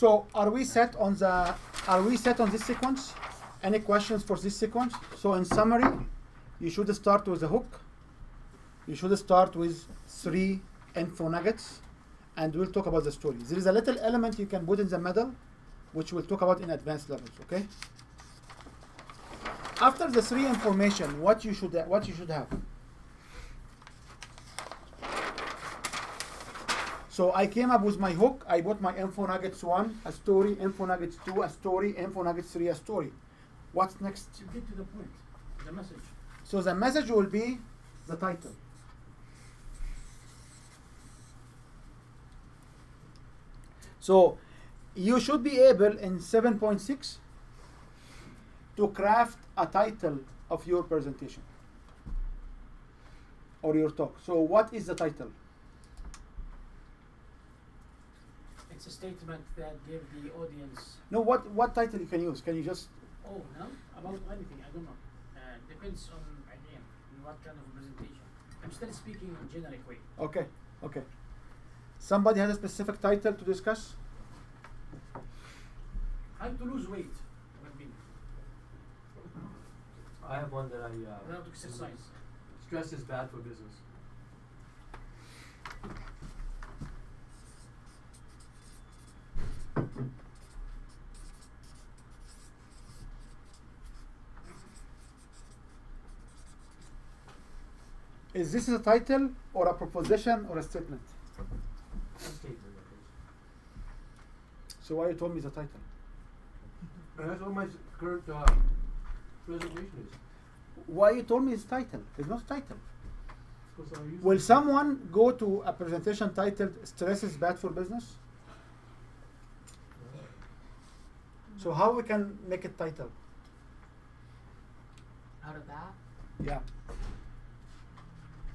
So are we set on this sequence? Any questions for this sequence? So in summary, you should start with a hook. You should start with 3 info nuggets, and we'll talk about the story. There is a little element you can put in the middle, which we'll talk about in advanced levels. Okay. After the 3 information, what you should have. So I came up with my hook. I put my info nuggets 1, a story, info nuggets 2, a story, info nuggets 3, a story. What's next? To get to the point, the message. So the message will be the title. So you should be able in 7.6 to craft a title of your presentation or your talk. So what is the title? It's a statement that give the audience. No, what title you can use? Can you just? Oh no, about anything. I don't know. Depends on again what kind of presentation. I'm still speaking in generic way. Okay, okay. Somebody has a specific title to discuss? How to lose weight. Would be I have one that without exercise. stress is bad for business. Is this a title or a proposition or a statement? Statement, So why you told me the title? and that's what my current presentation is. Why you told me it's title? It's not title. Because I use Will someone go to a presentation titled "Stress is bad for business"? So how we can make it title? Out of that? Yeah.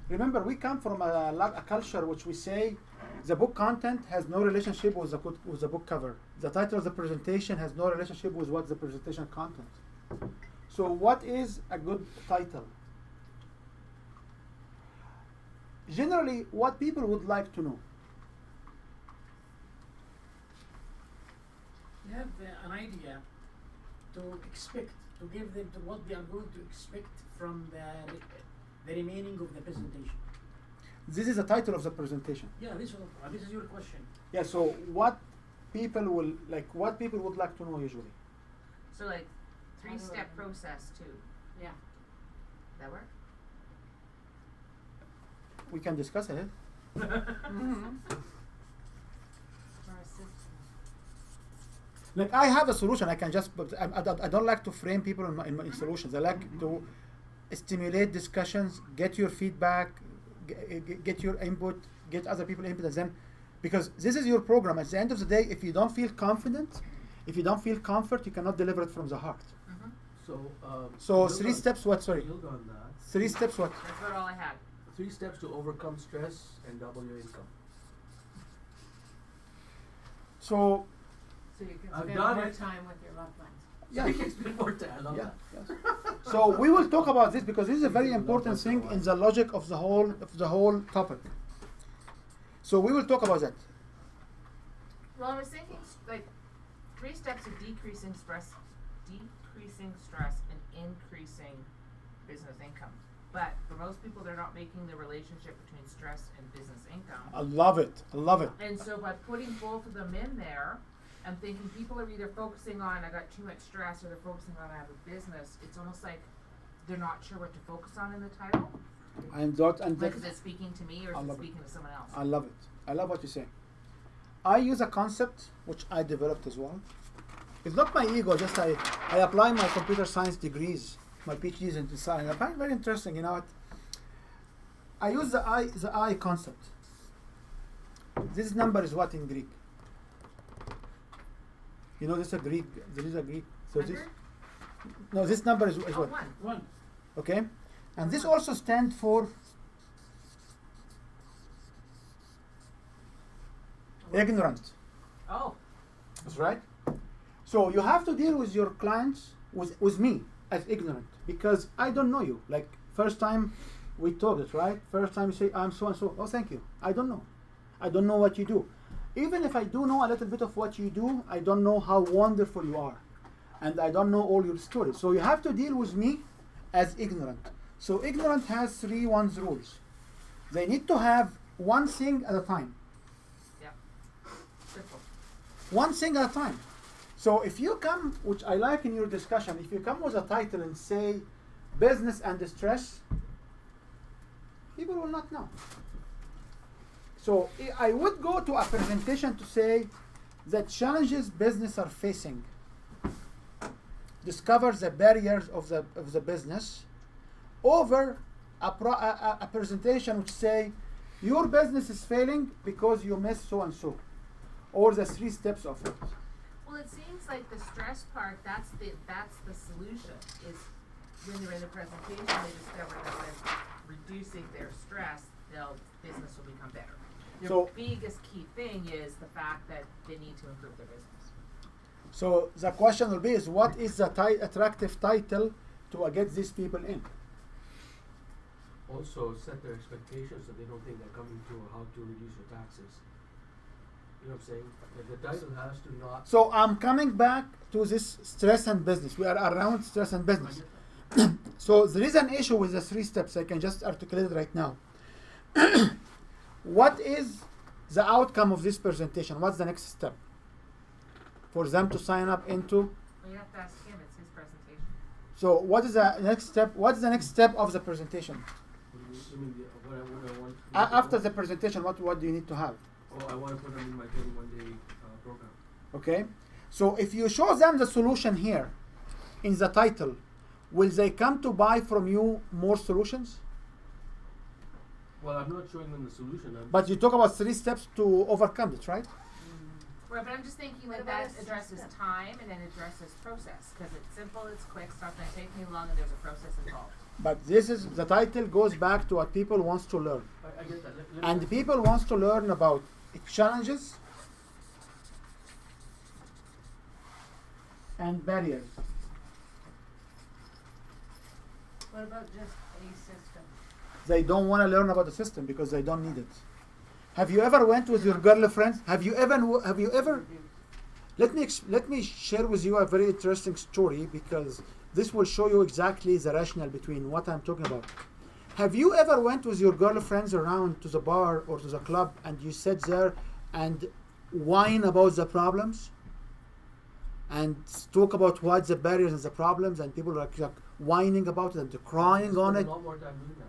Remember, we come from a culture which we say the book content has no relationship with the book cover. The title of the presentation has no relationship with what the presentation content. So what is a good title? Generally, what people would like to know. You have an idea to expect, to give them to what they are going to expect from the remaining of the presentation. This is the title of the presentation. Yeah, this is your question. Yeah. So what people will like? What people would like to know usually? So like 3-step process too. Yeah. That work? We can discuss it. Like I have a solution. I can just. But I don't like to frame people in solutions. I like to stimulate discussions, get your feedback, get your input, get other people's input, and then, because this is your program. At the end of the day, if you don't feel confident, if you don't feel comfort, you cannot deliver it from the heart. Mm-hmm. So 3 steps. What? Sorry. Build on that. 3 steps. What? That's about all I had. 3 steps to overcome stress and double your income. So So you can I've spend done more it. time with your loved ones. yeah. You can spend more time. I love Yeah, that. yes. So we will talk about this because this is a very important thing in the logic of the whole topic. So we will talk about that. Well, I was thinking like 3 steps of decreasing stress and increasing business income. But for most people, they're not making the relationship between stress and business income. I love it. I love it. And so by putting both of them in there, I'm thinking people are either focusing on I got too much stress or they're focusing on I have a business. It's almost like they're not sure what to focus on in the title. And Like, is it speaking to me or I is it love it. speaking to someone else? I love it. I love what you say. I use a concept which I developed as well. It's not my ego, just I apply my computer science degrees, my PhDs in design. I find it very interesting, you know what? I use the I concept. This number is what in Greek? You know, this is a Greek. There is a Greek. So this, 100? no, this number is Oh, what? 1. Okay, and this also stands for ignorant. Oh. That's right. So you have to deal with your clients, with me as ignorant, because I don't know you. Like first time we talked, right? First time you say I'm so and so. Oh, thank you. I don't know. I don't know what you do. even if I do know a little bit of what you do, I don't know how wonderful you are. And I don't know all your stories. So you have to deal with me as ignorant. So ignorant has 3 ones rules. They need to have one thing at a time. Yeah. Simple. One thing at a time. So if you come, which I like in your discussion, if you come with a title and say business and distress, people will not know. So I would go to a presentation to say the challenges business are facing. Discover the barriers of the business over a presentation which say your business is failing because you missed so and so, or the 3 steps of it. Well, it seems like the stress part, that's the solution, is when they're in the presentation, they discover that by reducing their stress, business will become better. Their So- biggest key thing is the fact that they need to improve their business. So the question will be is what is the attractive title to get these people in? Also set their expectations so they don't think they're coming to how to reduce your taxes. You know what I'm saying? Like the title has to not. So I'm coming back to this stress and business. We are around stress and business. So there is an issue with the 3 steps. I can just articulate it right now. What is the outcome of this presentation? What's the next step? For them to sign up into. Well, you have to ask him, it's his presentation. So what is the next step? What's the next step of the presentation? You mean what I want. After the presentation, what do you need to have? Oh, I want to put them in my 21-day program. Okay. So if you show them the solution here in the title, will they come to buy from you more solutions? Well, I'm not showing them the solution. But you talk about 3 steps to overcome it, right? Right, but I'm just thinking What that about that a addresses system? time and then addresses process, because it's simple, it's quick, it's not gonna take me long, and there's a process involved. But this is the title goes back to what people wants to learn, I get that. Let me and ask- people wants to learn about challenges and barriers. What about just a system? They don't want to learn about the system because they don't need it. Have you ever went with your girlfriends? Have you ever? Let me share with you a very interesting story because this will show you exactly the rationale between what I'm talking about. Have you ever went with your girlfriends around to the bar or to the club and you sat there and whine about the problems and talk about what the barriers and the problems and people are like whining about it and crying Spend on a it lot more time doing that.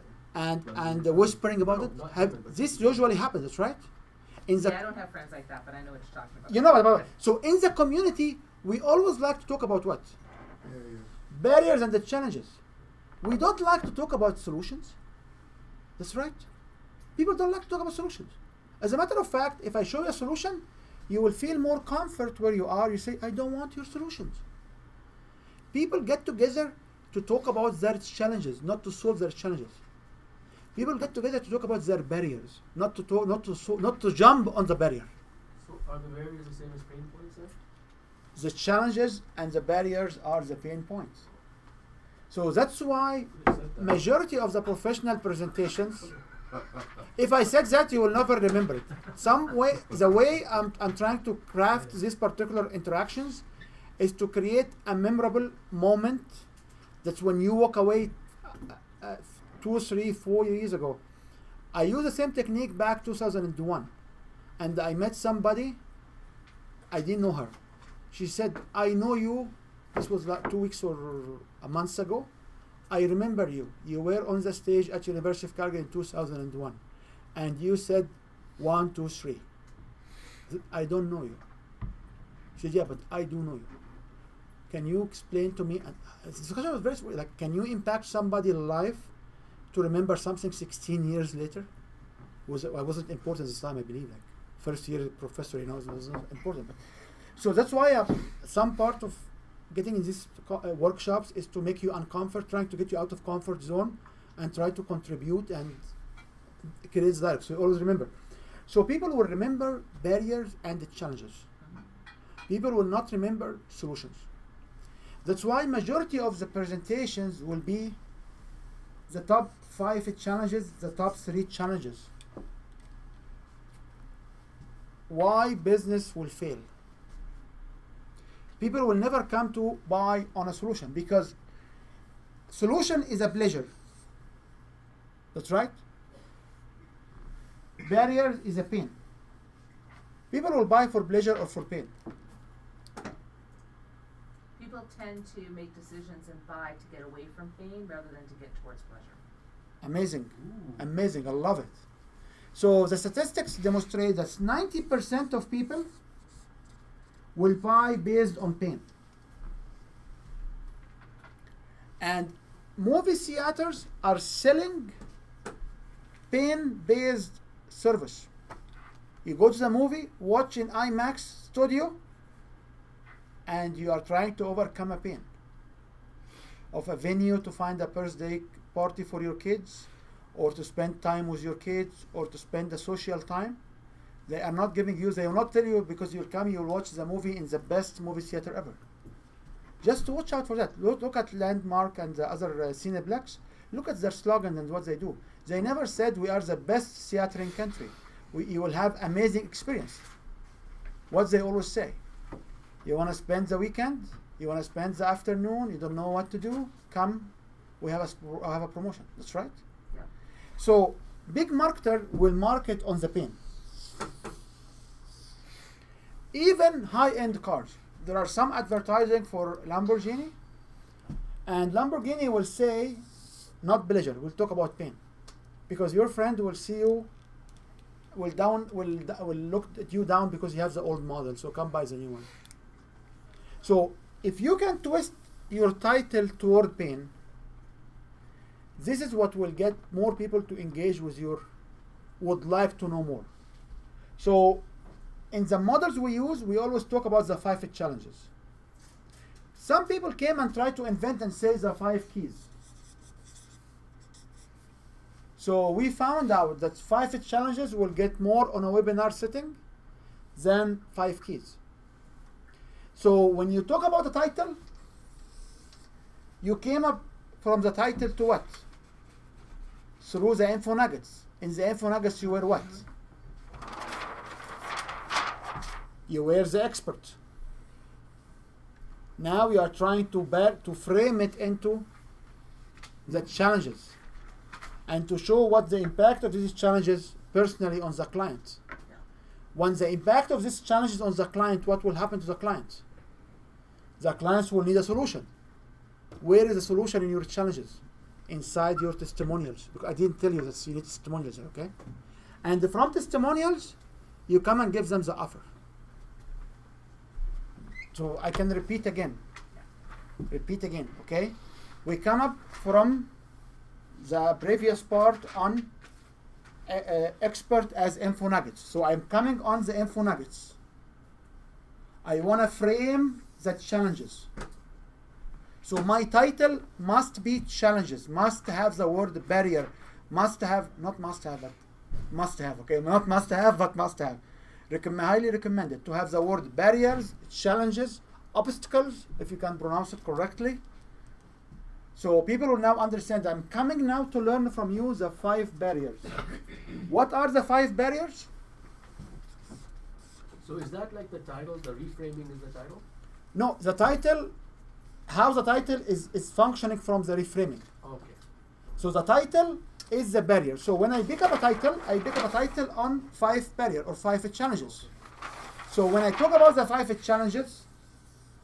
and whispering about No, it? not Have even, but- this usually happens, right? In the Yeah, I don't have friends like that, but I know what you're talking about. you know about so in the community we always like to talk about what barriers and the challenges. We don't like to talk about solutions. That's right. People don't like to talk about solutions. As a matter of fact, if I show you a solution, you will feel more comfort where you are. You say, I don't want your solutions. People get together to talk about their challenges, not to solve their challenges. People get together to talk about their barriers, not to jump on the barrier. So are the barriers the same as pain points then? The challenges and the barriers are the pain points. So that's why Who said that? majority of the professional presentations, if I said that, you will never remember it. The way I'm trying to craft these particular interactions is to create a memorable moment. That's when you walk away 2, 3, 4 years ago. I used the same technique back 2001, and I met somebody. I didn't know her. She said, I know you. This was like 2 weeks or a month ago. I remember you. You were on the stage at University of Calgary in 2001. And you said 1, 2, 3. I don't know you. She said, yeah, but I do know you. Can you explain to me? And the discussion was very sweet. Like, can you impact somebody's life to remember something 16 years later? I wasn't important this time, I believe. Like, first year professor, it was not important. So that's why some part of getting in these workshops is to make you uncomfortable, trying to get you out of comfort zone and try to contribute and create dialogue. So you always remember. So people will remember barriers and the challenges. People will not remember solutions. That's why majority of the presentations will be the top 5 challenges, the top 3 challenges. why business will fail. People will never come to buy on a solution because solution is a pleasure. That's right. Barrier is a pain. People will buy for pleasure or for pain. People tend to make decisions and buy to get away from pain rather than to get towards pleasure. Amazing. Amazing. I love it. So the statistics demonstrate that 90% of people will buy based on pain. And movie theaters are selling pain-based service. You go to the movie, watch in IMAX studio, and you are trying to overcome a pain of a venue to find a birthday party for your kids, or to spend time with your kids, or to spend the social time. They are not giving you, they will not tell you because you'll come, you'll watch the movie in the best movie theater ever. Just to watch out for that. Look at Landmark and the other Cineplex. Look at their slogan and what they do. They never said we are the best theater in country. You will have amazing experience. What they always say. You want to spend the weekend? You want to spend the afternoon? You don't know what to do? Come, we have a promotion. That's right. Yeah. So big marketer will market on the pain. Even high-end cars. There are some advertising for Lamborghini, and Lamborghini will say, not pleasure, we'll talk about pain. Because your friend will see you, will look at you down because you have the old model, so come buy the new one. So if you can twist your title toward pain, this is what will get more people to engage with your, would like to know more. So in the models we use, we always talk about the 5 challenges. Some people came and tried to invent and say the 5 keys. So we found out that 5 challenges will get more on a webinar setting than 5 keys. So when you talk about the title, you came up from the title to what? Through the info nuggets. In the info nuggets you were what? You were the expert. Now you are trying to frame it into the challenges and to show what the impact of these challenges personally on the client. When the impact of these challenges on the client, what will happen to the client? The clients will need a solution. Where is the solution in your challenges? Inside your testimonials. Because I didn't tell you that you need testimonials, okay? And from testimonials, you come and give them the offer. So I can repeat again, okay? We come up from the previous part on expert as info nuggets. So I'm coming on the info nuggets. I want to frame the challenges. So my title must be challenges, must have the word barrier, must have, not must have, but must have, okay? Not must have, but must have. Highly recommended to have the word barriers, challenges, obstacles, if you can pronounce it correctly. So people will now understand I'm coming now to learn from you the 5 barriers. What are the 5 barriers? So is that like the title, the reframing is the title? No, the title, how the title is functioning from the reframing. Okay. So the title is the barrier. So when I pick up a title, I pick up a title on 5 barrier or 5 challenges. So when I talk about the 5 challenges,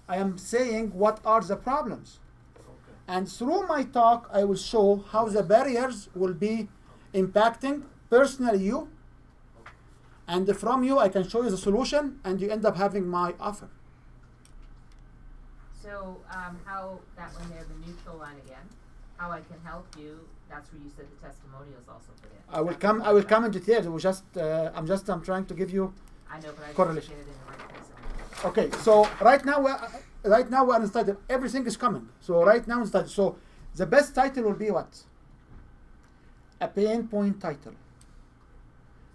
I am saying what are the problems. Okay. And through my talk, I will show how the barriers will be impacting personally you. And from you, I can show you the solution, and you end up having my offer. So how that one there, the neutral line again, how I can help you, that's where you said the testimonials also fit in. I will come in detail. We just I'm trying to give you. I know, but I correlation. just get it in the right place. Okay, so right now we're in title. Everything is coming. So right now it's title. So the best title will be what? A pain point title.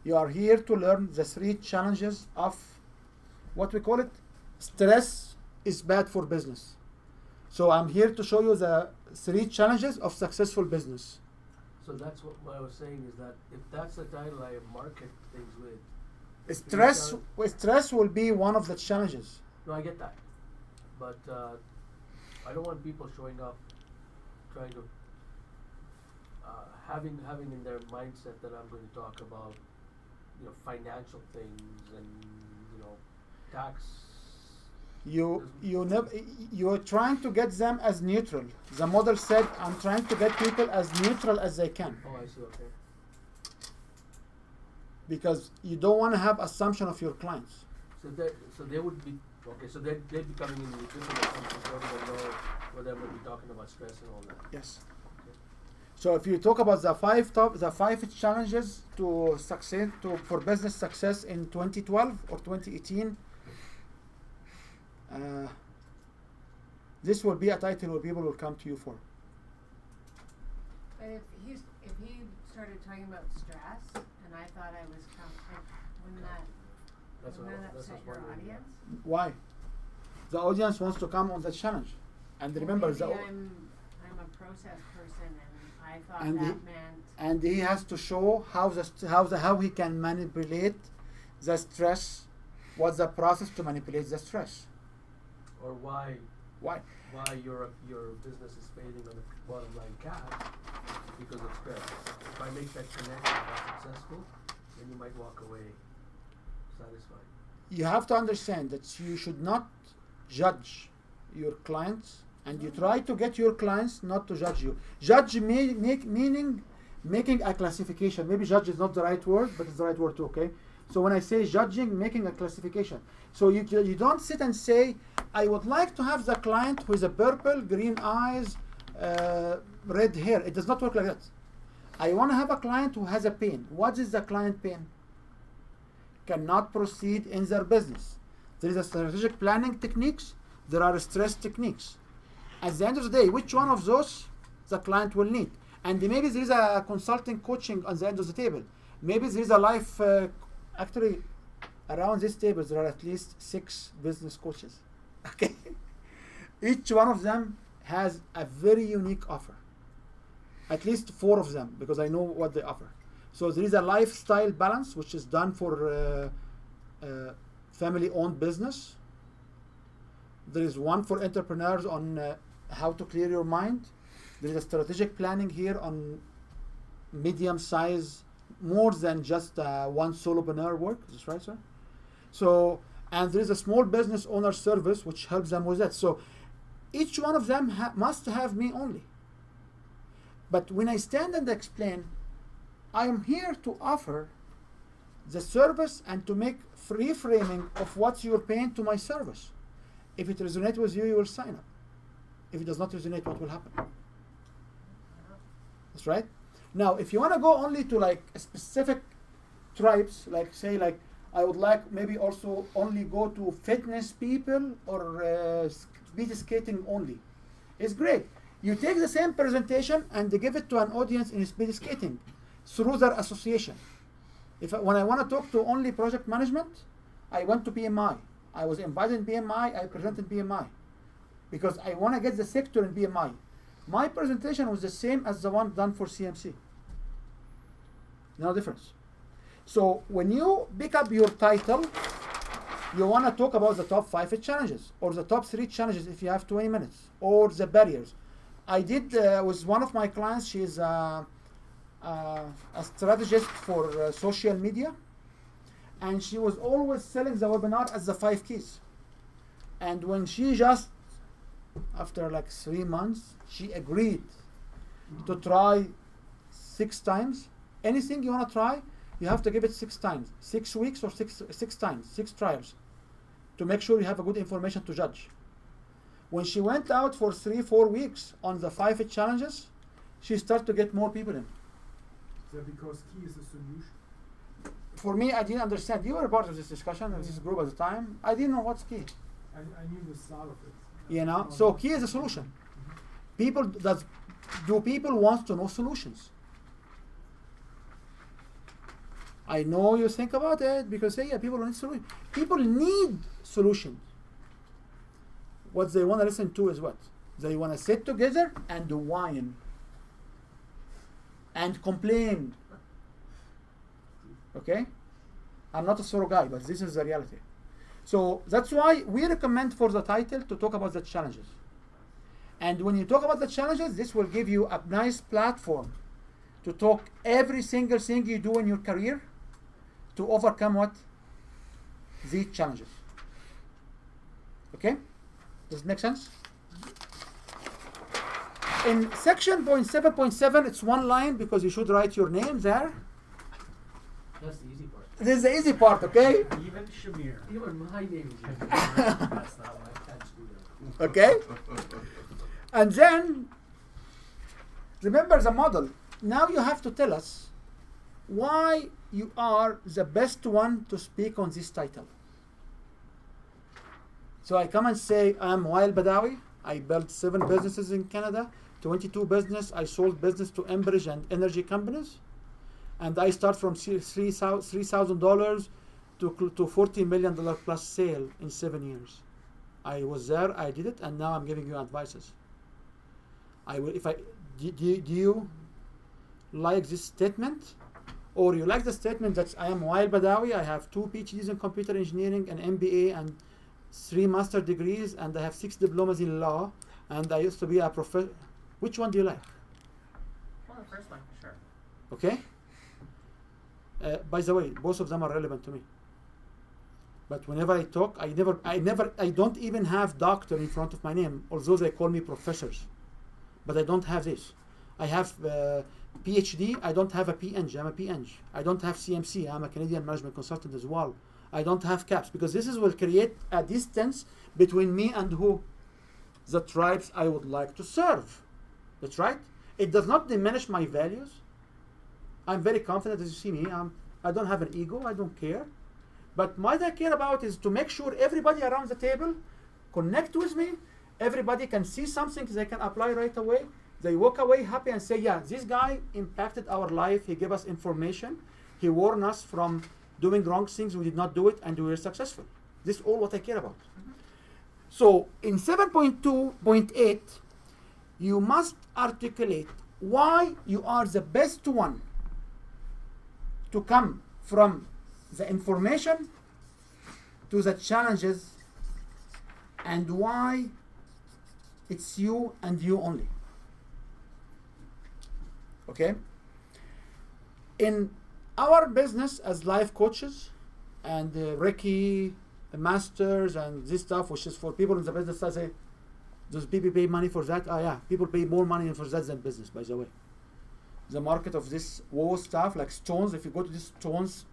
You are here to learn the 3 challenges of what we call it. Stress is bad for business. So I'm here to show you the 3 challenges of successful business. So that's what I was saying is that if that's the title I market things with, Stress will be one of the challenges. No, I get that, but I don't want people showing up trying to having in their mindset that I'm going to talk about, you know, financial things and, you know, tax. You're trying to get them as neutral. The model said, I'm trying to get people as neutral as they can, Oh, I see. Okay. because you don't want to have assumption of your clients. So they would be okay. So they'd be coming in with different assumptions. They don't know whether I'm going to be talking about stress and all that. Yes. So if you talk about the five challenges to succeed for business success in 2012 or 2018, this will be a title where people will come to you for. But if he started talking about stress, and I thought I was wouldn't that upset your audience? Why? The audience wants to come on the challenge, and remember Maybe the. I'm a process person, and I thought And that he- meant And he has to show how he can manipulate the stress. What's the process to manipulate the stress? Or why your business is failing on the bottom line cash because of stress. If I make that connection, if I'm successful, then you might walk away satisfied. You have to understand that you should not judge your clients, and you try to get your clients not to judge you. Judge meaning making a classification. Maybe judge is not the right word, but it's the right word too, okay? So when I say judging, making a classification. So you don't sit and say, I would like to have the client who is a purple, green eyes, red hair. It does not work like that. I want to have a client who has a pain. What is the client pain? Cannot proceed in their business. There is a strategic planning techniques. There are stress techniques. At the end of the day, which one of those the client will need? And maybe there is a consulting coaching on the end of the table. Maybe there is a life, actually, around this table, there are at least 6 business coaches. Okay? Each one of them has a very unique offer. At least 4 of them, because I know what they offer. So there is a lifestyle balance, which is done for family-owned business. There is one for entrepreneurs on how to clear your mind. There is a strategic planning here on medium size, more than just one solopreneur work. Is this right, sir? So, and there is a small business owner service which helps them with that. So each one of them must have me only. But when I stand and explain, I am here to offer the service and to make reframing of what you're paying to my service. If it resonates with you, you will sign up. If it does not resonate, what will happen? That's right. Now, if you want to go only to like specific tribes, like say like I would like maybe also only go to fitness people or speed skating only. It's great. You take the same presentation and give it to an audience in speed skating through their association. When I want to talk to only project management, I went to PMI. I was invited in PMI. I presented PMI because I want to get the sector in PMI. My presentation was the same as the one done for CMC. No difference. So when you pick up your title, you want to talk about the top 5 challenges or the top 3 challenges if you have 20 minutes or the barriers. I did with one of my clients. She's a strategist for social media, and she was always selling the webinar as the 5 keys. And when she just, after like 3 months, she agreed to try 6 times. Anything you want to try, you have to give it 6 times, 6 weeks or 6 times, 6 trials, to make sure you have a good information to judge. When she went out for 3-4 weeks on the 5 challenges, she started to get more people in. Is that because key is a solution? For me, I didn't understand. You were part of this discussion of this group at the time. I didn't know what's key. I knew the start of it. You know, so key is a solution. People want to know solutions? I know you think about it because people need solutions. People need solutions. What they want to listen to is what? They want to sit together and whine and complain. Okay? I'm not a thorough guy, but this is the reality. So that's why we recommend for the title to talk about the challenges. And when you talk about the challenges, this will give you a nice platform to talk every single thing you do in your career to overcome what? These challenges. Okay? Does it make sense? In section 7.7, it's one line because you should write your name there. That's the easy part. This is the easy part, okay? Even Shamir. Even my name is easy. That's not why I can't do that. Okay? And then, remember the model. Now you have to tell us why you are the best one to speak on this title. So I come and say, I'm Wael Badawi. I built 7 businesses in Canada, 22 business. I sold business to Enbridge and energy companies. And I start from $3,000 to $40 million plus sale in 7 years. I was there, I did it, and now I'm giving you advices. I will, do you like this statement? Or you like the statement that I am Wael Badawi, I have 2 PhDs in computer engineering, an MBA, and 3 master degrees, and I have 6 diplomas in law, and I used to be a professor. Which one do you like? Well, the first one, for sure. Okay? By the way, both of them are relevant to me. But whenever I talk, I don't even have doctor in front of my name, although they call me professors. But I don't have this. I have PhD, I don't have a PNG, I'm a PNG. I don't have CMC, I'm a Canadian management consultant as well. I don't have CAPS, because this will create a distance between me and who? The tribes I would like to serve. That's right. It does not diminish my values. I'm very confident, as you see me. I don't have an ego, I don't care. But what I care about is to make sure everybody around the table connect with me. Everybody can see something they can apply right away. They walk away happy and say, yeah, this guy impacted our life. He gave us information. He warned us from doing wrong things. We did not do it, and we were successful. This is all what I care about. So in 7.2.8, you must articulate why you are the best one to come from the information to the challenges, and why it's you and you only. Okay? In our business as life coaches, and Ricky, the masters, and this stuff, which is for people in the business, I say, does people pay money for that? Yeah, people pay more money for that than business, by the way. The market of this WoW stuff, like stones, if you go to these stones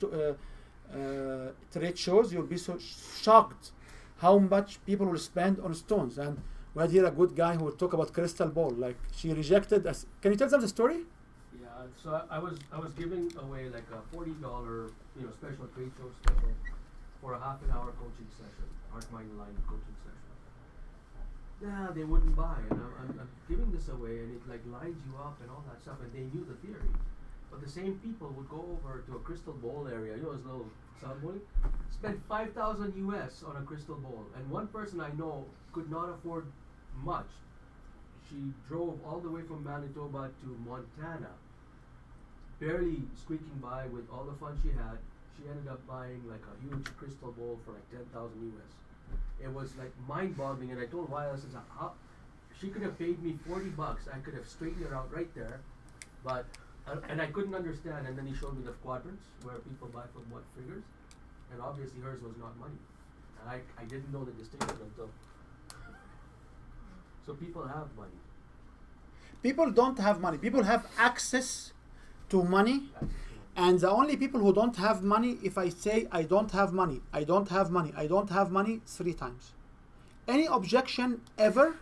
trade shows, you'll be so shocked how much people will spend on stones. And we had here a good guy who would talk about crystal ball. Like, she rejected us. Can you tell them the story? Yeah, so I was giving away like a $40, special trade show special for a half an hour coaching session, Art Mind Line coaching session. Yeah, they wouldn't buy, and I'm giving this away, and it like lines you up and all that stuff, and they knew the theory. But the same people would go over to a crystal bowl area, this little sound bowling, spend $5,000 US on a crystal bowl, and one person I know could not afford much. She drove all the way from Manitoba to Montana, barely squeaking by with all the fun she had. She ended up buying like a huge crystal bowl for like $10,000 US. It was like mind-boggling, and I told Wael, she could have paid me $40. I could have straightened her out right there, but and I couldn't understand. And then he showed me the quadrants where people buy from what figures, and obviously hers was not money, and I didn't know the distinction until. So people have money. People don't have money. People have access to money. And the only people who don't have money, if I say I don't have money, I don't have money, I don't have money 3 times. Any objection ever,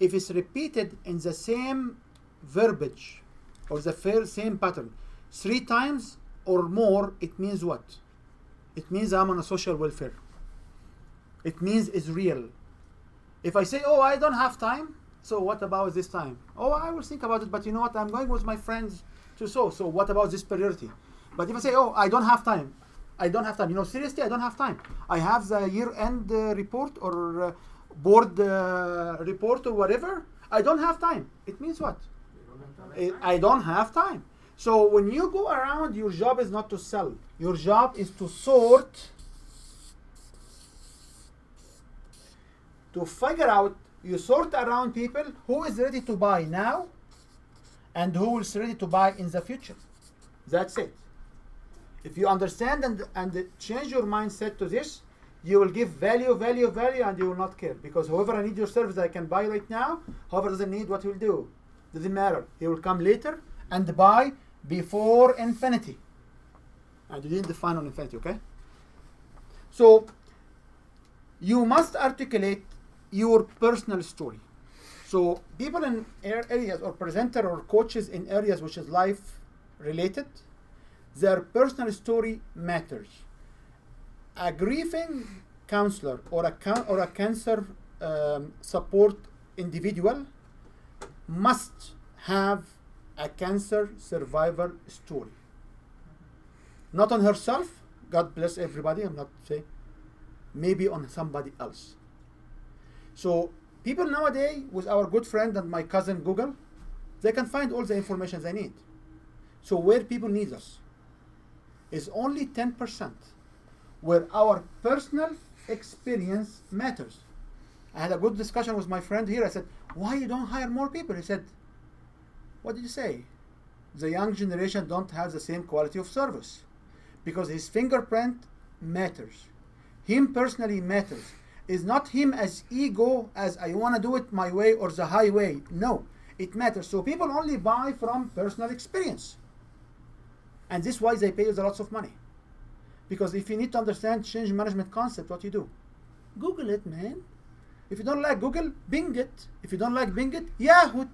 if it's repeated in the same verbiage or the same pattern 3 times or more, it means what? It means I'm on a social welfare. It means it's real. If I say, oh, I don't have time, so what about this time? Oh, I will think about it, but you know what? I'm going with my friends to so what about this priority? But if I say, oh, I don't have time, seriously, I don't have time. I have the year-end report or board report or whatever. I don't have time. It means what? I don't have time. So when you go around, your job is not to sell. Your job is to sort, to figure out, you sort around people who is ready to buy now and who is ready to buy in the future. That's it. If you understand and change your mindset to this, you will give value, and you will not care. Because whoever I need your service, I can buy right now. Whoever doesn't need, what he will do? Doesn't matter. He will come later and buy before infinity. And you didn't define on infinity, okay? So you must articulate your personal story. So people in areas, or presenter or coaches in areas which is life related, their personal story matters. A grieving counselor or a cancer support individual must have a cancer survivor story. Not on herself, God bless everybody, I'm not saying, maybe on somebody else. So people nowadays, with our good friend and my cousin Google, they can find all the information they need. So where people need us is only 10%, where our personal experience matters. I had a good discussion with my friend here. I said, why you don't hire more people? He said, what did you say? The young generation don't have the same quality of service, because his fingerprint matters. Him personally matters. It's not him as ego, as I want to do it my way or the highway. No, it matters. So people only buy from personal experience. And this is why they pay us lots of money. Because if you need to understand change management concept, what you do? Google it, man. If you don't like Google, Bing it. If you don't like Bing it, Yahoo it.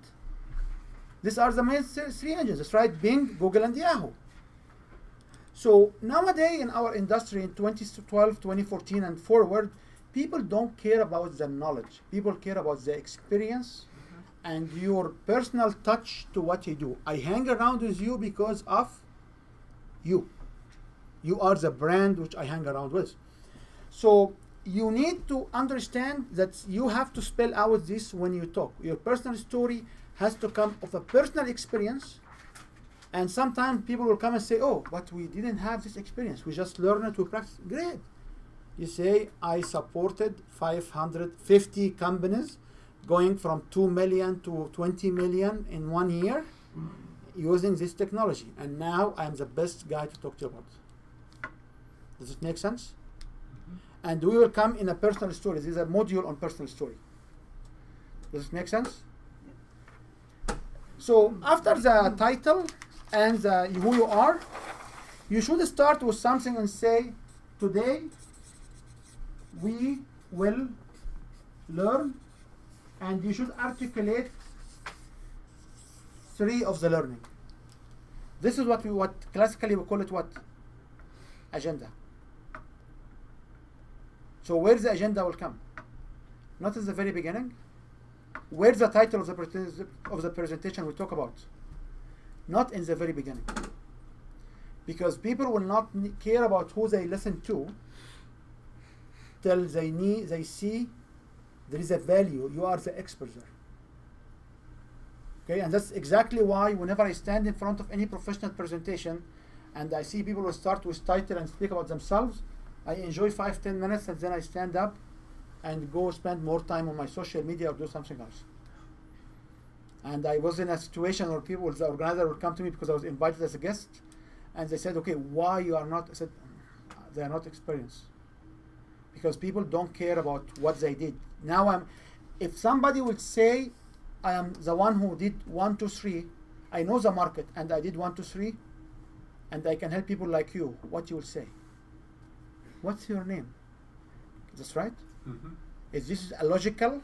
These are the main three engines. That's right, Bing, Google, and Yahoo. So nowadays in our industry, in 2012, 2014 and forward, people don't care about the knowledge. People care about the experience and your personal touch to what you do. I hang around with you because of you. You are the brand which I hang around with. So you need to understand that you have to spell out this when you talk. Your personal story has to come of a personal experience. And sometimes people will come and say, oh, but we didn't have this experience. We just learned it, we practice. Great. You say, I supported 550 companies going from 2 million to 20 million in 1 year using this technology. And now I'm the best guy to talk to you about. Does it make sense? And we will come in a personal story. This is a module on personal story. Does it make sense? So after the title and who you are, you should start with something and say, today we will learn, and you should articulate 3 of the learning. This is what classically we call it what? Agenda. So where the agenda will come? Not in the very beginning. Where's the title of the presentation we talk about? Not in the very beginning. Because people will not care about who they listen to till they see there is a value. You are the expert there. Okay, and that's exactly why whenever I stand in front of any professional presentation and I see people who start with title and speak about themselves, I enjoy 5-10 minutes and then I stand up and go spend more time on my social media or do something else. And I was in a situation where people, the organizer would come to me because I was invited as a guest, and they said, okay, why you are not? I said, they are not experienced. Because people don't care about what they did. Now if somebody would say, I am the one who did 1, 2, 3, I know the market and I did 1, 2, 3, and I can help people like you, what you will say? What's your name? That's right? Mm-hmm. Is this a logical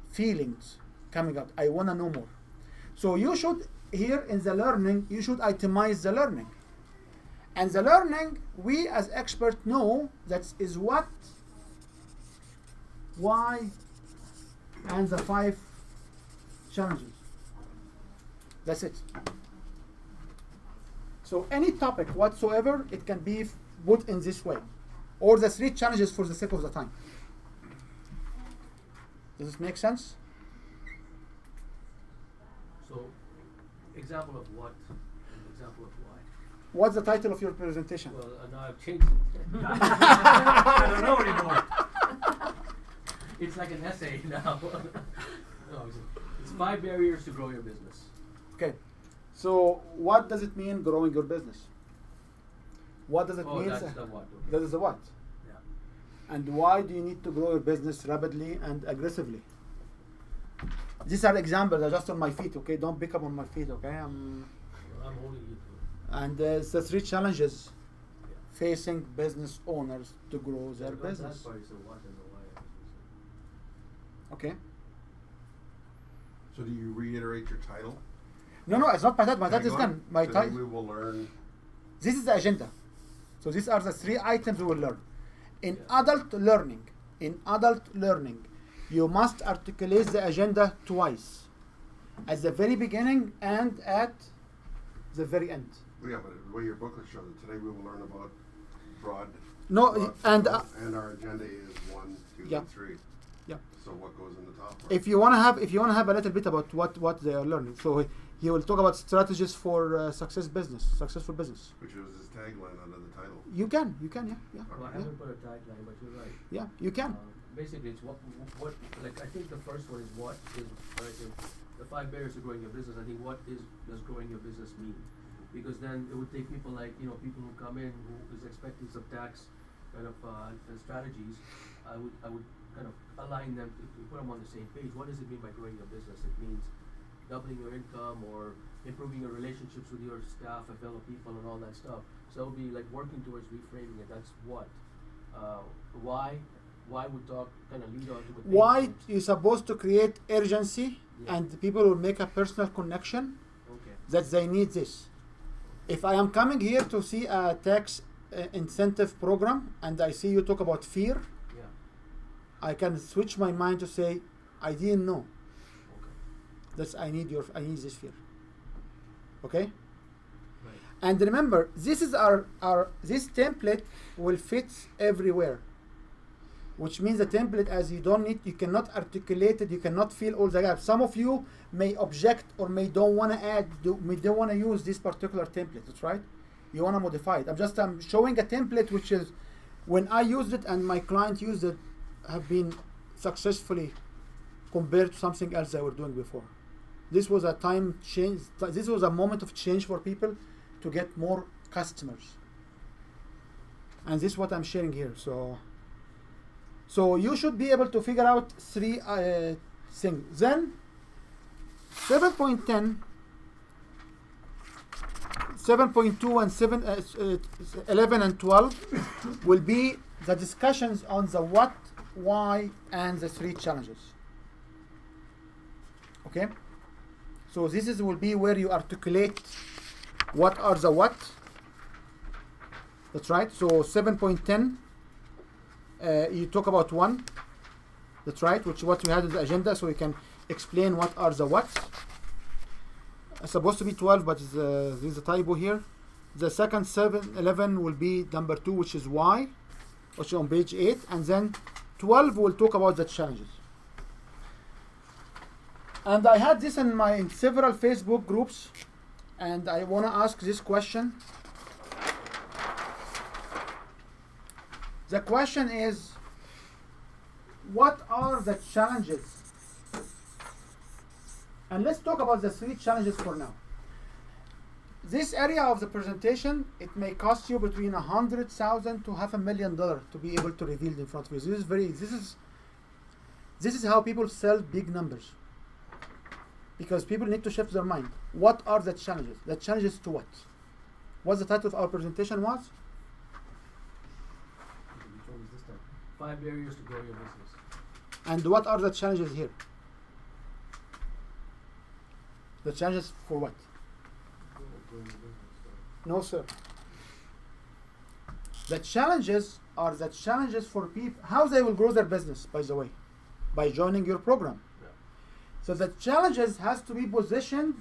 feelings coming out? I want to know more. So you should, here in the learning, you should itemize the learning. And the learning, we as experts know that is what, why, and the 5 challenges. That's it. So any topic whatsoever, it can be put in this way. Or the 3 challenges for the sake of the time. Does this make sense? So Example of what? Example of why? What's the title of your presentation? Well, now I've changed it. I don't know anymore. It's like an essay now. No, it's 5 barriers to grow your business. Okay, so what does it mean growing your business? What does it mean? That's the what. Okay. That is the what. Yeah. And why do you need to grow your business rapidly and aggressively? These are examples. I'm just on my feet. Okay, don't pick up on my feet. Okay, Well, I'm holding you to it. and it's the 3 challenges Yeah. facing business owners to grow their Because business. That part is the what and the why. Okay. So do you reiterate your title? No, it's not my title. My title is Tagline? gone. My Today title. we will learn. This is the agenda. So these are the 3 items we will learn. In Yeah. adult learning, you must articulate the agenda twice. At the very beginning and at the very end. Yeah, but the way your booklet shows it, today we will learn about broad. No, broad and scope, and our agenda is 1, 2, Yeah. and 3. Yeah. So what goes in the top part? If you want to have a little bit about what they are learning, so he will talk about strategies for successful business. Which was his tagline under the title. You can, yeah. Well, I haven't put a tagline, but you're right. Yeah, you can. Basically, it's what, like, I think the first one is what is, the 5 barriers to growing your business. I think what does growing your business mean? Because then it would take people like, people who come in who is expecting some tax kind of strategies. I would kind of align them to put them on the same page. What does it mean by growing your business? It means doubling your income or improving your relationships with your staff and fellow people and all that stuff. So it would be like working towards reframing it. That's what. Why would talk kind of lead on to the pain Why points. you're supposed to create urgency, Yeah. and people will make a personal connection Okay. that they need this. If I am coming here to see a tax incentive program and I see you talk about fear, Yeah. I can switch my mind to say, I didn't know. Okay. I need this fear. Okay? Right. And remember, this is this template will fit everywhere. Which means the template, as you cannot articulate it, you cannot fill all the gaps. Some of you may object or may don't want to use this particular template. That's right. You want to modify it. I'm showing a template which is, when I used it and my client used it, have been successfully compared to something else they were doing before. This was a time change. This was a moment of change for people to get more customers. And this is what I'm sharing here. So you should be able to figure out 3 things. Then 7.10, 7.2 and 11 and 12 will be the discussions on the what, why, and the 3 challenges. Okay? So this will be where you articulate what are the what. That's right. So 7.10. You talk about 1, that's right, which is what we had in the agenda, so we can explain what are the whats. It's supposed to be 12, but there's a typo here. The second 11 will be number 2, which is why, which is on page 8, and then 12 will talk about the challenges. And I had this in several Facebook groups, and I want to ask this question. The question is, what are the challenges? And let's talk about the 3 challenges for now. This area of the presentation, it may cost you between $100,000 to $500,000 to be able to reveal it in front of you. This is how people sell big numbers. Because people need to shift their mind. What are the challenges? The challenges to what? What the title of our presentation was? Which one is this time? 5 barriers to grow your business. And what are the challenges here? The challenges for what? Growing your business. No, sir. The challenges are the challenges for people, how they will grow their business, by the way, by joining your program. Yeah. So the challenges has to be positioned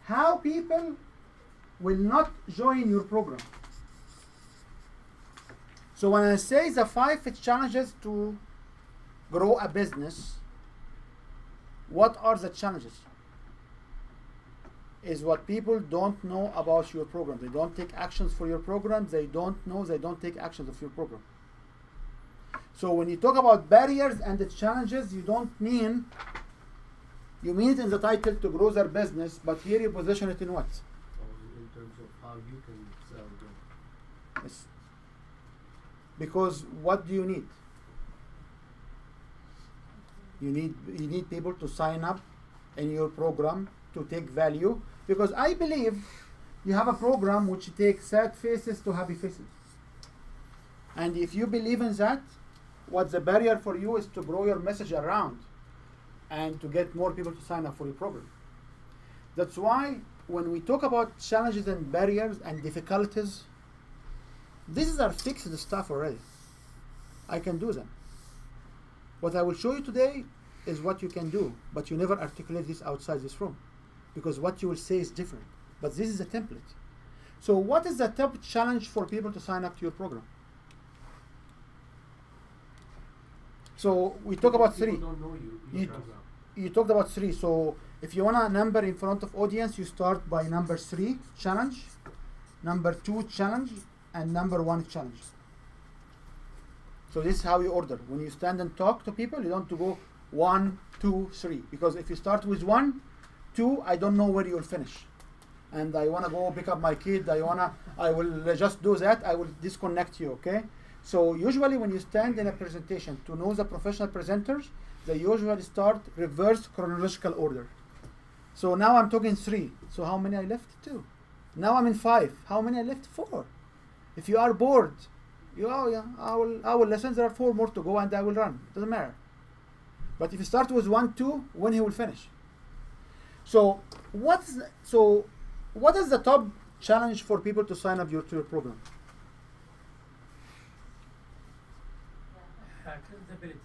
how people will not join your program. So when I say the 5 challenges to grow a business, what are the challenges? is what people don't know about your program. They don't take actions for your program. They don't know, they don't take actions of your program. So when you talk about barriers and the challenges, you mean it in the title to grow their business, but here you position it in what? Or in terms of how you can sell them. Yes. Because what do you need? You need people to sign up in your program to take value, because I believe you have a program which takes sad faces to happy faces. And if you believe in that, what's the barrier for you is to grow your message around and to get more people to sign up for your program. That's why when we talk about challenges and barriers and difficulties, these are fixed stuff already. I can do them. What I will show you today is what you can do, but you never articulate this outside this room, because what you will say is different. But this is a template. So what is the top challenge for people to sign up to your program? So we talk about three. People don't know you. You talked about three. So if you want a number in front of audience, you start by number 3, challenge, number 2, challenge, and number 1, challenge. So this is how you order. When you stand and talk to people, you don't have to go 1, 2, 3. Because if you start with 1, 2, I don't know where you'll finish. And I want to go pick up my kid. I will just do that. I will disconnect you, okay? So usually when you stand in a presentation, to know the professional presenters, they usually start reverse chronological order. So now I'm talking 3. So how many I left? 2. Now I'm in 5. How many I left? 4. If you are bored, I will listen. There are 4 more to go, and I will run. Doesn't matter. But if you start with 1, 2, when he will finish? So what is the top challenge for people to sign up to your program? Credibility.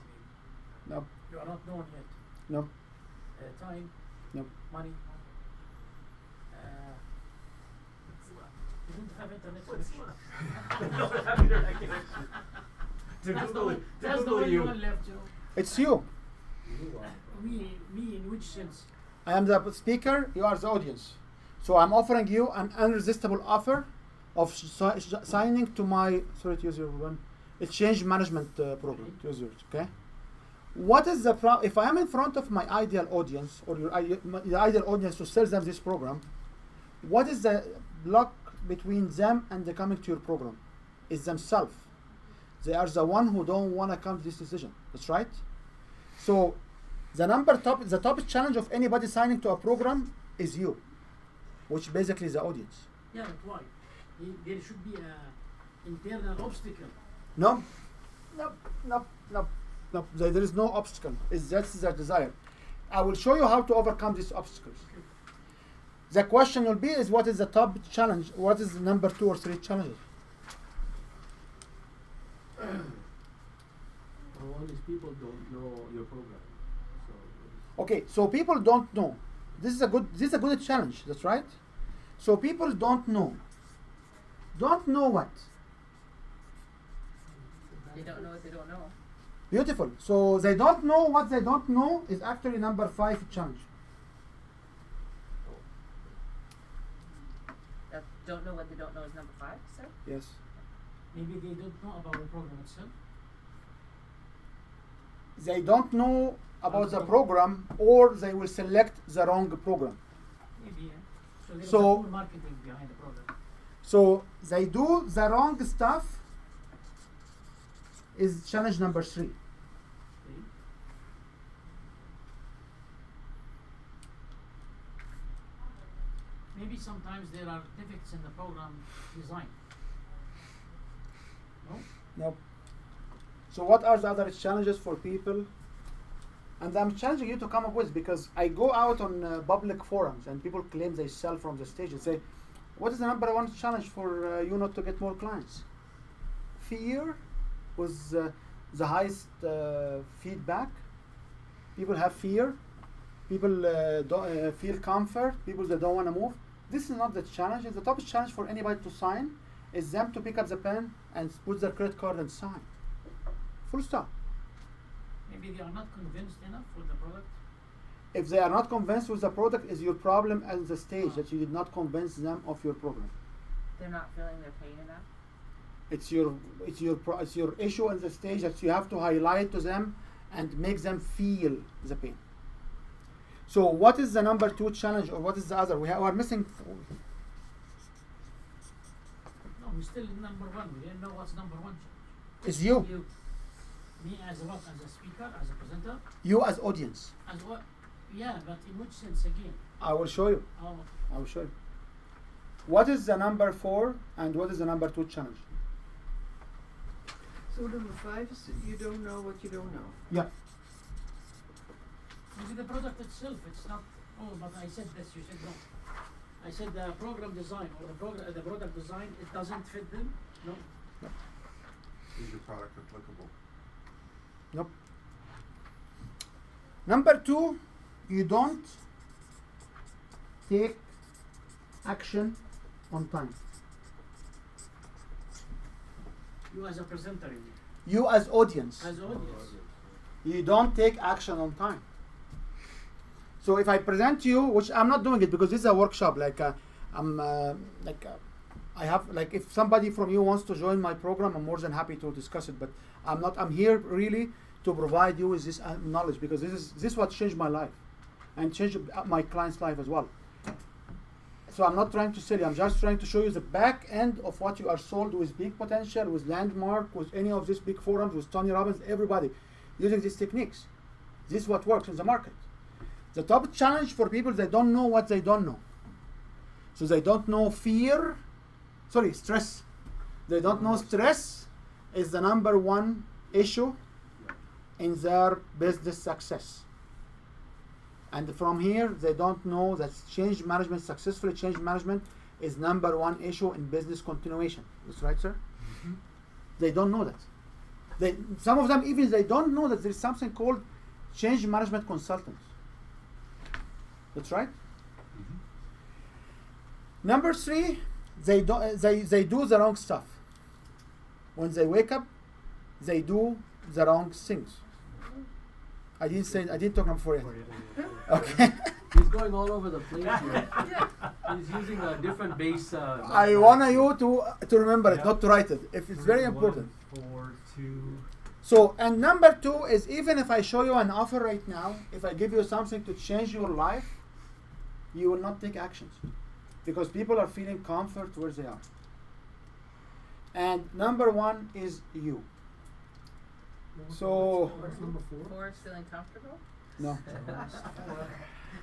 No. You are not known yet. No. Time. No. Money. You don't have internet connection. That's the only one left, you know. It's you. Me in which sense? I am the speaker, you are the audience. So I'm offering you an irresistible offer of signing to my, sorry to use your one, exchange management program, to use yours, okay? What is the if I am in front of my ideal audience, or the ideal audience to sell them this program, what is the block between them and the coming to your program? Is themselves. They are the one who don't want to come to this decision. That's right. So the top challenge of anybody signing to a program is you, which basically is the audience. Yeah, but why? There should be an internal obstacle. No. There is no obstacle. That's the desire. I will show you how to overcome these obstacles. The question will be is what is the top challenge? What is the number 2 or 3 challenges? All these people don't know your program. Okay, so people don't know. This is a good challenge. That's right. So people don't know. Don't know what? They don't know what they don't know. Beautiful. So they don't know what they don't know is actually number 5 challenge. That don't know what they don't know is number 5, sir? Yes. Maybe they don't know about the program itself. They don't know about the program, or they will select the wrong program. Maybe, yeah. So there is So- a full marketing behind the program. So they do the wrong stuff is challenge number 3. See? Maybe sometimes there are defects in the program design. No? No. So what are the other challenges for people? And I'm challenging you to come up with, because I go out on public forums and people claim they sell from the stage and say, what is the number 1 challenge for you not to get more clients? Fear was the highest feedback. People have fear. People don't feel comfort. People that don't want to move. This is not the challenge. It's the top challenge for anybody to sign is them to pick up the pen and put their credit card and sign. Full stop. Maybe they are not convinced enough with the product. If they are not convinced with the product, is your problem at the stage that you did not convince them of your program. They're not feeling they're paying enough. It's your issue in the stage that you have to highlight to them and make them feel the pain. So what is the number 2 challenge, or what is the other? We are missing. No, we're still in number 1. We didn't know what's number 1. Is you. Me as a what? As a speaker? As a presenter? You as audience. As what? Yeah, but in which sense again? I will show you. Oh, I will show you. What is the number 4 and what is the number 2 challenge? So number 5 is you don't know what you don't know. Yeah. maybe the product itself, it's not, oh, but I said this, you said no. I said the program design or the product design, it doesn't fit them? No. Is your product applicable? Nope. Number 2, you don't take action on time. You as a presenter, you mean? You as audience, As audience. you don't take action on time. So if I present you, which I'm not doing it because this is a workshop, I have, like, if somebody from you wants to join my program, I'm more than happy to discuss it, but I'm here really to provide you with this knowledge, because this is what changed my life and changed my client's life as well. So I'm not trying to sell you, I'm just trying to show you the back end of what you are sold with Big Potential, with Landmark, with any of these big forums, with Tony Robbins, everybody using these techniques. This is what works in the market. The top challenge for people, they don't know what they don't know. So they don't know stress. They don't know stress is the number 1 issue in their business success. And from here, they don't know that change management, successful change management, is number 1 issue in business continuation. That's right, sir? Mm-hmm. They don't know that. Some of them even they don't know that there is something called change management consultants. That's right. Mm-hmm. Number 3, they do the wrong stuff. When they wake up, they do the wrong things. I didn't talk number 4 yet. Okay. He's going all over the place here. He's using a different base. I want you to remember it, not to write it. If it's very 1, important. 4, 2. So, and number 2 is, even if I show you an offer right now, if I give you something to change your life, you will not take actions, because people are feeling comfort where they are. And number 1 is you. So, What's number 4? 4 is feeling comfortable? no.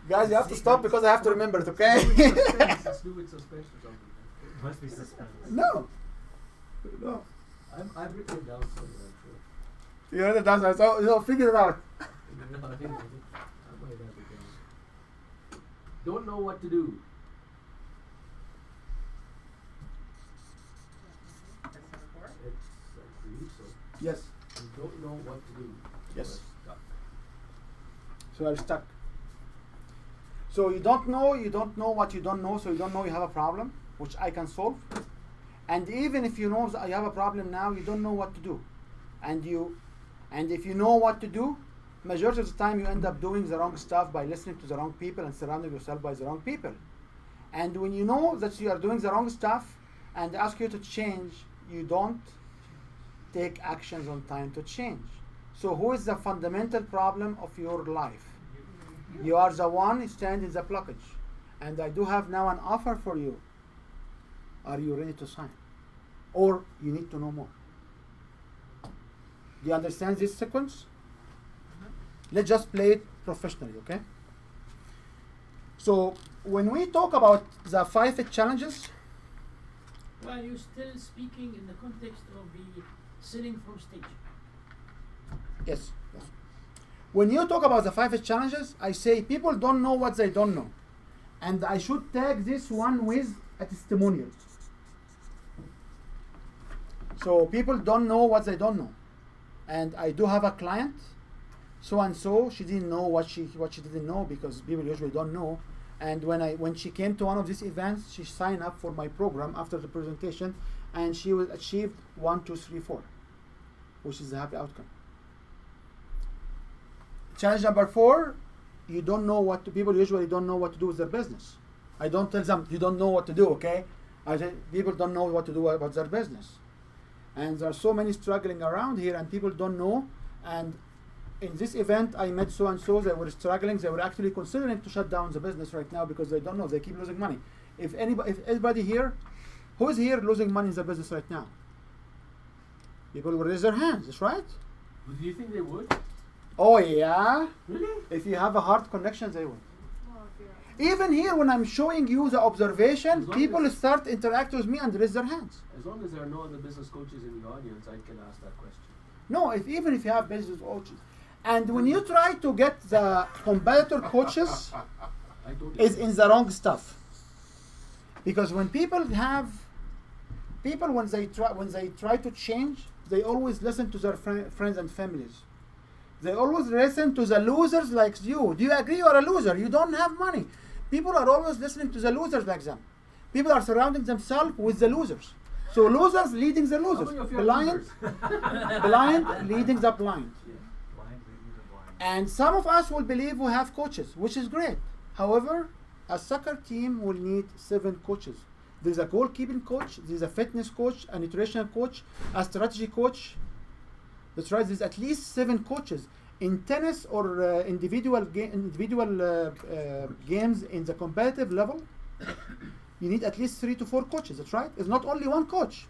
Guys, you have to stop because I have to remember it, okay? Let's do with suspense or something. Must be suspense. No. I've written it down somewhere, I'm sure. You already done that, so figure it out. I might have it down. Don't know what to do. That's number 4? It's, I believe so. Yes. You don't know what to do. Yes. You're stuck. So you're stuck. So you don't know what you don't know, so you don't know you have a problem, which I can solve. And even if you know that you have a problem now, you don't know what to do. And if you know what to do, majority of the time you end up doing the wrong stuff by listening to the wrong people and surrounding yourself by the wrong people. And when you know that you are doing the wrong stuff and ask you to change, you don't take actions on time to change. So who is the fundamental problem of your life? You are the one standing in the blockage. And I do have now an offer for you. Are you ready to sign? Or you need to know more? Do you understand this sequence? Let's just play it professionally, okay? So when we talk about the 5 challenges, Well, you're still speaking in the context of the selling from stage. yes. When you talk about the 5 challenges, I say people don't know what they don't know. And I should tag this one with a testimonial. So people don't know what they don't know. And I do have a client, so and so, she didn't know what she didn't know, because people usually don't know. And when she came to one of these events, she signed up for my program after the presentation, and she will achieve 1, 2, 3, 4, which is a happy outcome. Challenge number 4, you don't know what to, people usually don't know what to do with their business. I don't tell them you don't know what to do, okay? I say people don't know what to do about their business. And there are so many struggling around here and people don't know. And in this event, I met so and so, they were struggling, they were actually considering to shut down the business right now because they don't know, they keep losing money. If anybody here, who is here losing money in the business right now? People will raise their hands, that's right? Do you think they would? Oh yeah? Really? If you have a heart connection, they will. Well, if you're Even here, when I'm showing you the observation, As long people as- start interact with me and raise their hands. As long as there are no other business coaches in the audience, I can ask that question. No, even if you have business coaches. And when you try to get the competitor coaches, I don't is in the wrong stuff. Because when when they try to change, they always listen to their friends and families. They always listen to the losers like you. Do you agree you're a loser? You don't have money. People are always listening to the losers like them. People are surrounding themselves with the losers. So losers leading the losers. How many of you are Blind, losers? blind leading the blind. Yeah. Blind leading the blind. And some of us will believe we have coaches, which is great. However, a soccer team will need 7 coaches. There's a goalkeeping coach, there's a fitness coach, a nutrition coach, a strategy coach. That's right, there's at least 7 coaches. In tennis or individual games in the competitive level, you need at least 3 to 4 coaches, that's right? It's not only one coach.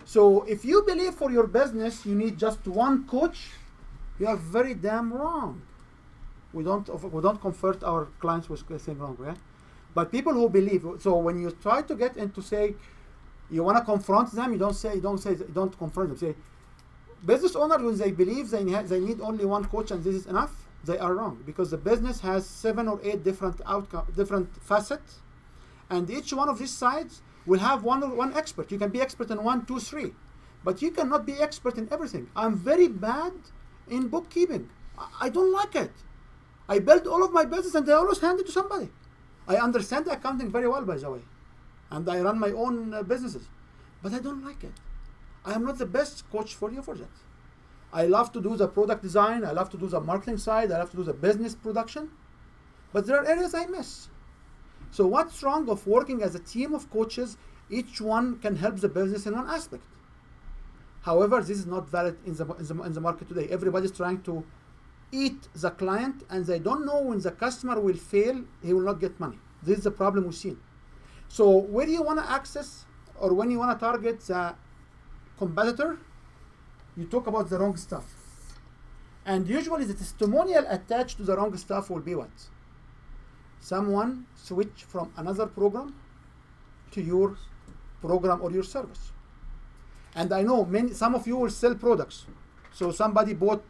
So if you believe for your business you need just one coach, you are very damn wrong. We don't convert our clients with saying wrong, yeah? But people who believe, so when you try to get into say, you want to confront them, you don't confront them. Say, business owners, when they believe they need only one coach and this is enough, they are wrong, because the business has 7 or 8 different facets, and each one of these sides will have one expert. You can be expert in 1, 2, 3, but you cannot be expert in everything. I'm very bad in bookkeeping. I don't like it. I built all of my business and I always hand it to somebody. I understand accounting very well, by the way, and I run my own businesses, but I don't like it. I am not the best coach for you for that. I love to do the product design, I love to do the marketing side, I love to do the business production, but there are areas I miss. So what's wrong of working as a team of coaches? Each one can help the business in one aspect. However, this is not valid in the market today. Everybody's trying to eat the client, and they don't know when the customer will fail, he will not get money. This is the problem we've seen. So where you want to access, or when you want to target the competitor, you talk about the wrong stuff. And usually the testimonial attached to the wrong stuff will be what? Someone switch from another program to your program or your service. And I know some of you will sell products. So somebody bought,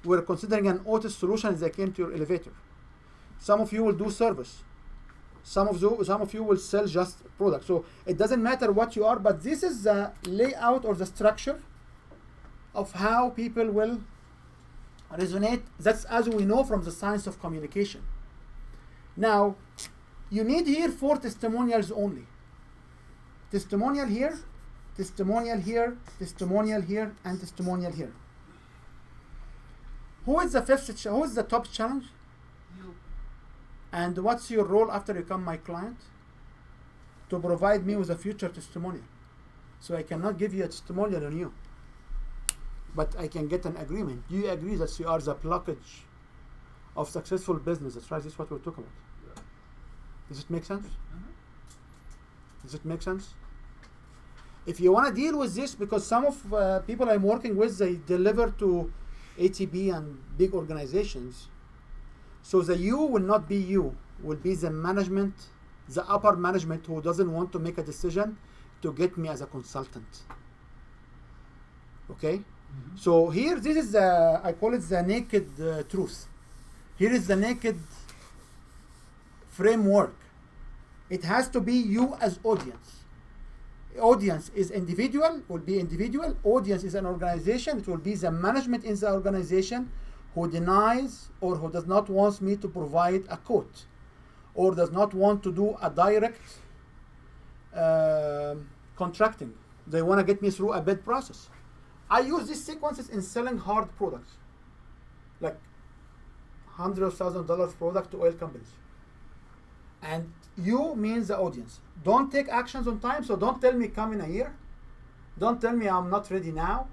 we're considering an auto solution as they came to your elevator. Some of you will do service. Some of you will sell just products. So it doesn't matter what you are, but this is the layout or the structure of how people will resonate. That's as we know from the science of communication. Now, you need here 4 testimonials only. Testimonial here, testimonial here, testimonial here, and testimonial here. Who is the top challenge? You. And what's your role after you become my client? To provide me with a future testimonial. So I cannot give you a testimonial on you, but I can get an agreement. Do you agree that you are the blockage of successful business? That's right, this is what we're talking about. Yeah. Does it make sense? Does it make sense? If you want to deal with this, because some of people I'm working with, they deliver to ATB and big organizations. So the you will not be you, will be the management, the upper management who doesn't want to make a decision to get me as a consultant. Okay? So here, this is I call it the naked truth. Here is the naked framework. It has to be you as audience. Audience is individual, will be individual. Audience is an organization, it will be the management in the organization who denies or who does not want me to provide a quote or does not want to do a direct contracting. They want to get me through a bid process. I use these sequences in selling hard products, like hundreds of thousands of dollars product to oil companies. And you means the audience. Don't take actions on time, so don't tell me come in a year. Don't tell me I'm not ready now.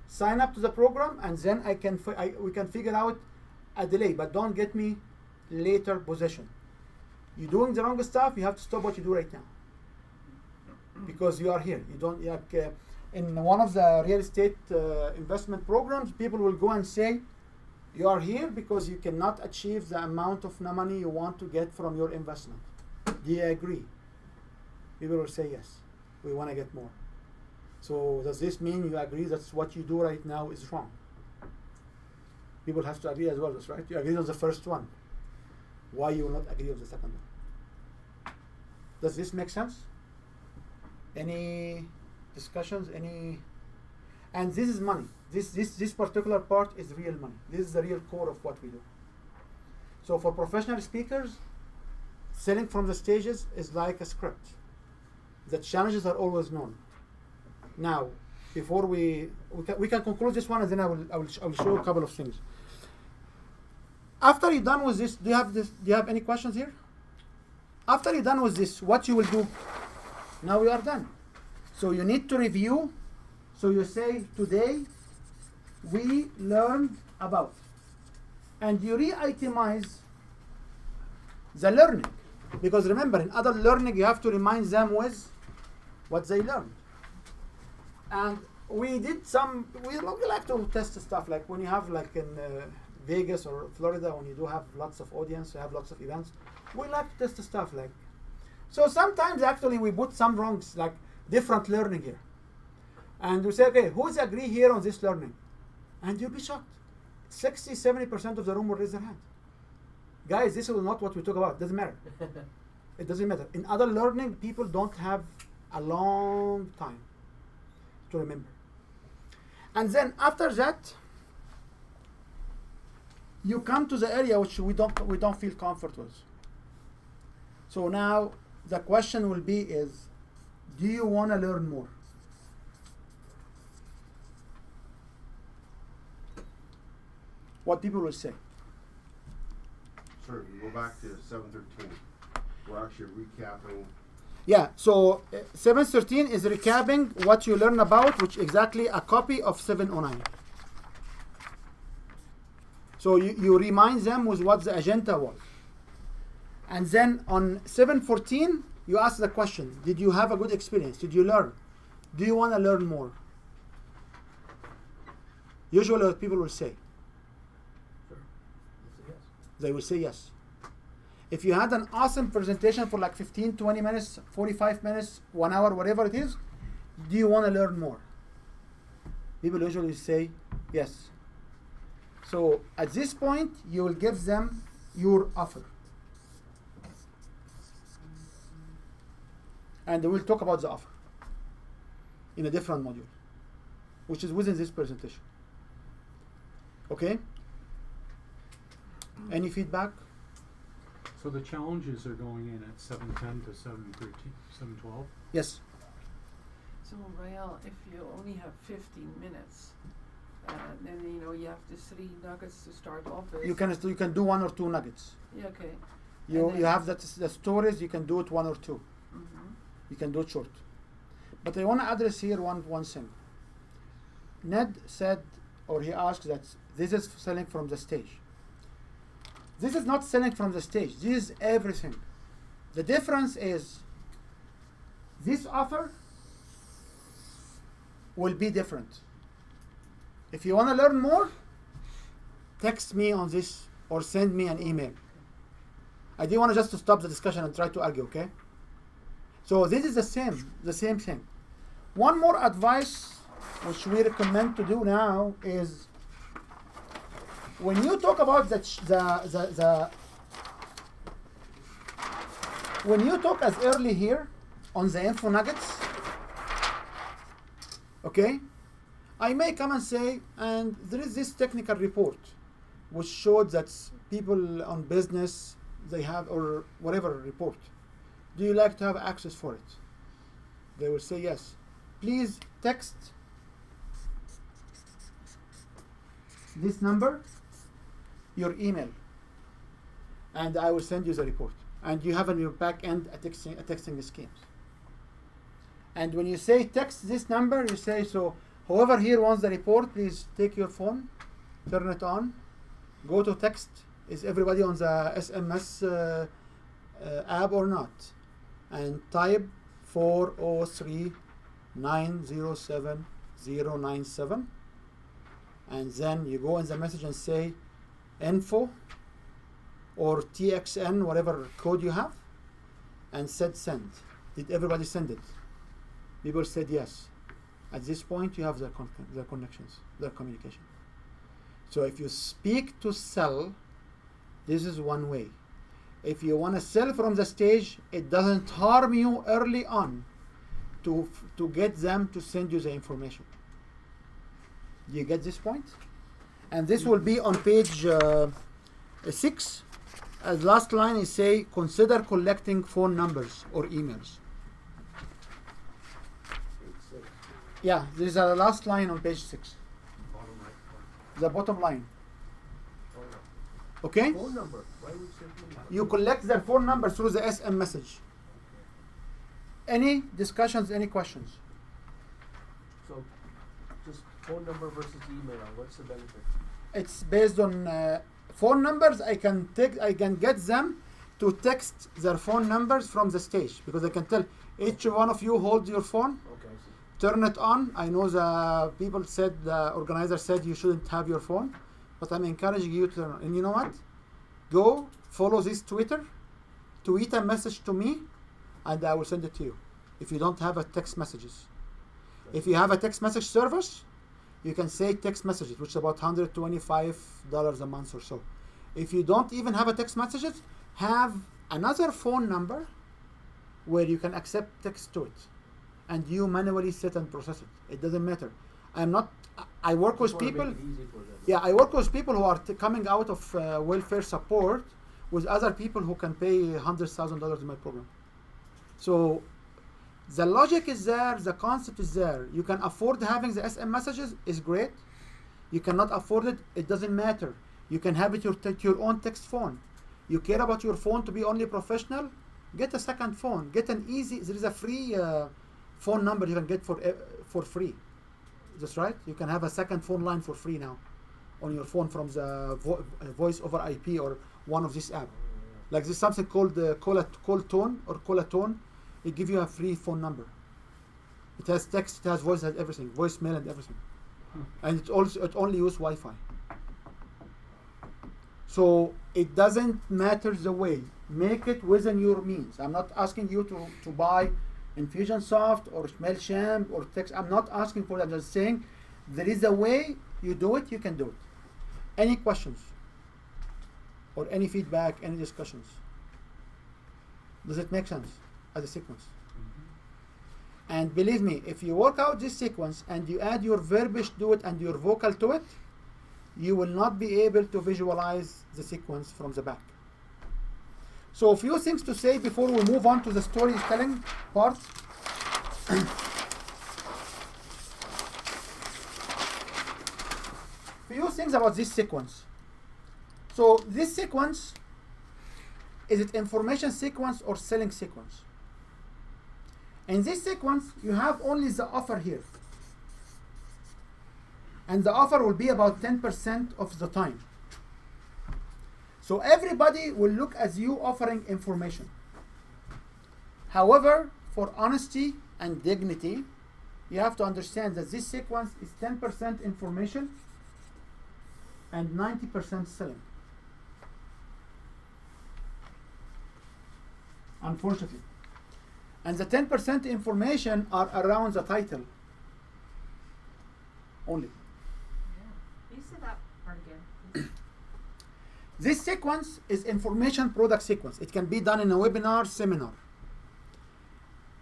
Sign up to the program, and then we can figure out a delay, but don't get me later possession. You're doing the wrong stuff, you have to stop what you do right now. Because you are here. You don't, like, in one of the real estate investment programs, people will go and say, you are here because you cannot achieve the amount of money you want to get from your investment. Do you agree? People will say yes. We want to get more. So does this mean you agree that what you do right now is wrong? People have to agree as well, that's right? You agree on the first one. Why you will not agree on the second one? Does this make sense? Any discussions? And this is money. This particular part is real money. This is the real core of what we do. So for professional speakers, selling from the stages is like a script. The challenges are always known. Now, before we can conclude this one, and then I will show you a couple of things. After you're done with this, do you have any questions here? After you're done with this, what you will do? Now we are done. So you need to review. So you say, today we learned about. And you re-itemize the learning. Because remember, in adult learning, you have to remind them with what they learned. And we did we like to test stuff, like when you have, like in Vegas or Florida, when you do have lots of audience, you have lots of events, we like to test stuff like. So sometimes actually we put some wrongs, like different learning here. And we say, okay, who's agree here on this learning? And you'll be shocked. 60-70% of the room will raise their hand. Guys, this is not what we talk about. It doesn't matter. It doesn't matter. In other learning, people don't have a long time to remember. And then after that, you come to the area which we don't feel comfort with. So now the question will be is, do you want to learn more? What people will say. Sir, we go back to 713. We're actually recapping. Yeah, so 713 is recapping what you learn about, which exactly a copy of 709. So you remind them with what the agenda was. And then on 714, you ask the question, did you have a good experience? Did you learn? Do you want to learn more? Usually what people will say. Sure. Yes. They will say yes. If you had an awesome presentation for like 15, 20 minutes, 45 minutes, 1 hour, whatever it is, do you want to learn more? People usually say yes. So at this point, you will give them your offer. And we'll talk about the offer in a different module, which is within this presentation. Okay? Any feedback? So the challenges are going in at 7:10 to 7:13, 7:12? Yes. So, Rael, if you only have 15 minutes, then you have the 3 nuggets to start off with. You can do 1 or 2 nuggets. Yeah, okay. You have the stories, you can do it 1 or 2. Mm-hmm. You can do it short. But I want to address here one thing. Ned said, or he asked that this is selling from the stage. This is not selling from the stage. This is everything. The difference is this offer will be different. If you want to learn more, text me on this or send me an email. I didn't want to just to stop the discussion and try to argue, okay? So this is the same thing. One more advice which we recommend to do now is when you talk about when you talk as early here on the info nuggets, okay, I may come and say, and there is this technical report which showed that people on business, they have, or whatever report, do you like to have access for it? They will say yes. Please text this number your email, and I will send you the report. And you have on your back end a texting schemes. And when you say text this number, you say, so whoever here wants the report, please take your phone, turn it on, go to text. Is everybody on the SMS app or not? And type 403-907-097. And then you go in the message and say info or TXN, whatever code you have, and said send. Did everybody send it? People said yes. At this point, you have the connections, the communication. So if you speak to sell, this is one way. If you want to sell from the stage, it doesn't harm you early on to get them to send you the information. You get this point? And this will be on page 6. As last line is say, consider collecting phone numbers or emails. Yeah, this is the last line on page 6. The bottom line. Okay? Phone number. Why would you say phone number? You collect their phone number through the SM message. Any discussions, any questions? So, just phone number versus email. What's the benefit? It's based on phone numbers. I can get them to text their phone numbers from the stage, because I can tell each one of you hold your phone, Okay, I see. turn it on. I know the people said, the organizer said you shouldn't have your phone, but I'm encouraging you to turn on. And you know what? Go follow this Twitter, tweet a message to me, and I will send it to you. If you don't have a text messages. If you have a text message service, you can say text messages, which is about $125 a month or so. If you don't even have a text messages, have another phone number where you can accept text to it, and you manually set and process it. It doesn't matter. I work with Just wanna people. make it easy for them. Yeah, I work with people who are coming out of welfare support, with other people who can pay $100,000 in my program. So the logic is there, the concept is there. You can afford having the SM messages, is great. You cannot afford it, it doesn't matter. You can have it your own text phone. You care about your phone to be only professional, get a second phone. Get an easy, there is a free phone number you can get for free. That's right. You can have a second phone line for free now on your phone from the voice over IP or one of these apps. Like there's something called Call Tone or Call a Tone. It gives you a free phone number. It has text, it has voice, it has everything, voicemail and everything. And it only uses Wi-Fi. So it doesn't matter the way. Make it within your means. I'm not asking you to buy Infusionsoft or Mailchimp or text. I'm not asking for that. I'm just saying there is a way you do it, you can do it. Any questions? Or any feedback, any discussions? Does it make sense as a sequence? And believe me, if you work out this sequence and you add your verbiage to it and your vocal to it, you will not be able to visualize the sequence from the back. So a few things to say before we move on to the storytelling part. Few things about this sequence. So this sequence, is it information sequence or selling sequence? In this sequence, you have only the offer here. And the offer will be about 10% of the time. So everybody will look at you offering information. However, for honesty and dignity, you have to understand that this sequence is 10% information and 90% selling. Unfortunately. And the 10% information are around the title only. Yeah. You said that part again. This sequence is information product sequence. It can be done in a webinar, seminar.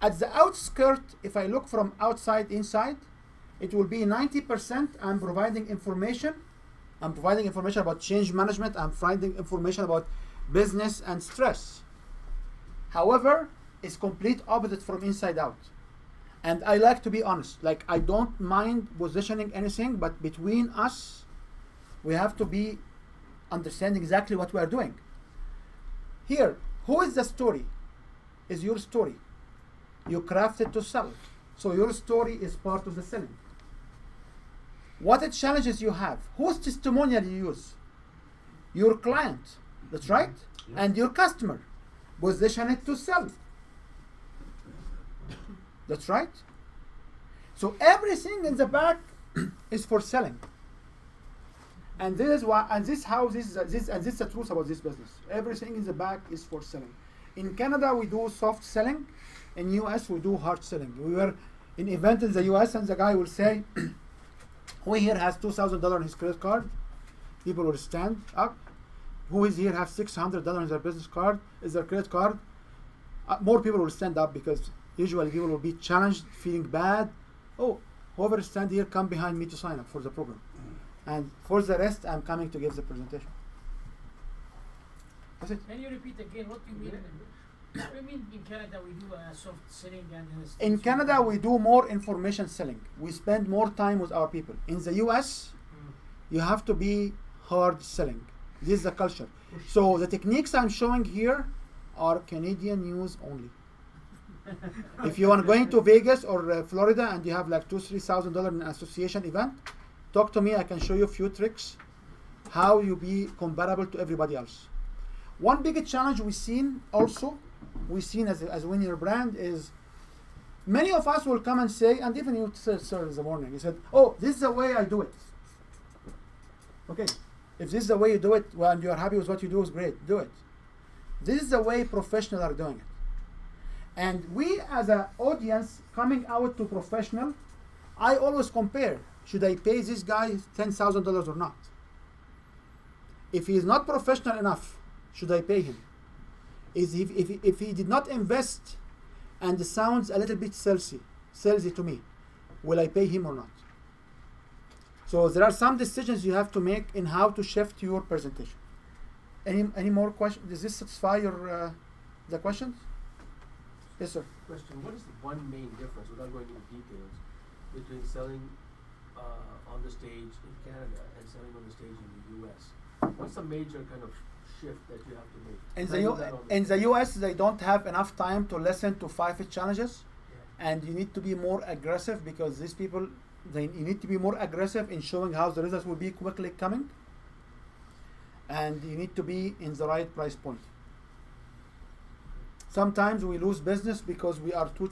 At the outskirt, if I look from outside inside, it will be 90% I'm providing information. I'm providing information about change management. I'm providing information about business and stress. However, it's complete opposite from inside out. And I like to be honest. Like, I don't mind positioning anything, but between us, we have to be understanding exactly what we are doing. Here, who is the story? Is your story. You craft it to sell. So your story is part of the selling. What the challenges you have? Whose testimonial you use? Your client. That's right. Yeah. And your customer. Position it to sell. That's right. So everything in the back is for selling. And this is why, and this how this and this is the truth about this business. Everything in the back is for selling. In Canada we do soft selling. In US we do hard selling. We were in event in the US and the guy will say, who here has $2,000 on his credit card? People will stand up. Who is here have $600 on their business card? Is their credit card? More people will stand up because usually people will be challenged, feeling bad. Oh, whoever stand here, come behind me to sign up for the program. And for the rest, I'm coming to give the presentation. That's it. Can you repeat again what you mean? What do you mean in Canada we do soft selling and In Canada, we do more information selling. We spend more time with our people. In the US, you have to be hard selling. This is the culture. So the techniques I'm showing here are Canadian use only. If you are going to Vegas or Florida and you have like $2,000-3,000 in an association event, talk to me. I can show you a few tricks how you be comparable to everybody else. One big challenge we've seen as a winning brand is many of us will come and say, and even you said, sir, in the morning, you said, oh, this is the way I do it. Okay, if this is the way you do it, well, and you are happy with what you do, is great, do it. This is the way professionals are doing it. And we as an audience coming out to professional, I always compare, should I pay this guy $10,000 or not? If he is not professional enough, should I pay him? If he did not invest and sounds a little bit salesy to me, will I pay him or not? So there are some decisions you have to make in how to shift your presentation. Any more questions? Does this satisfy your the questions? Yes, sir. Question: what is the one main difference, without going into details, between selling on the stage in Canada and selling on the stage in the US? What's the major kind of shift that you have to make? In the US, they don't have enough time to listen to 5 challenges, and you need to be more aggressive because these people, you need to be more aggressive in showing how the results will be quickly coming, and you need to be in the right price point. Sometimes we lose business because we are too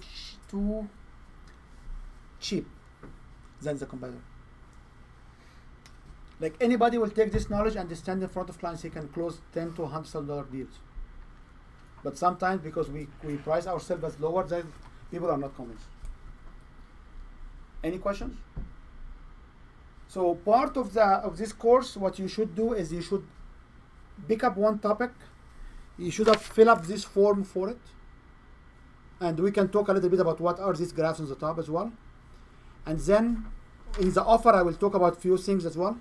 cheap than the competitor. Like anybody will take this knowledge and stand in front of clients, he can close $10,000 to $100,000 deals. But sometimes because we price ourselves as lower, then people are not convinced. Any questions? So part of this course, what you should do is you should pick up one topic. You should have fill up this form for it. And we can talk a little bit about what are these graphs on the top as well. And then in the offer, I will talk about few things as well.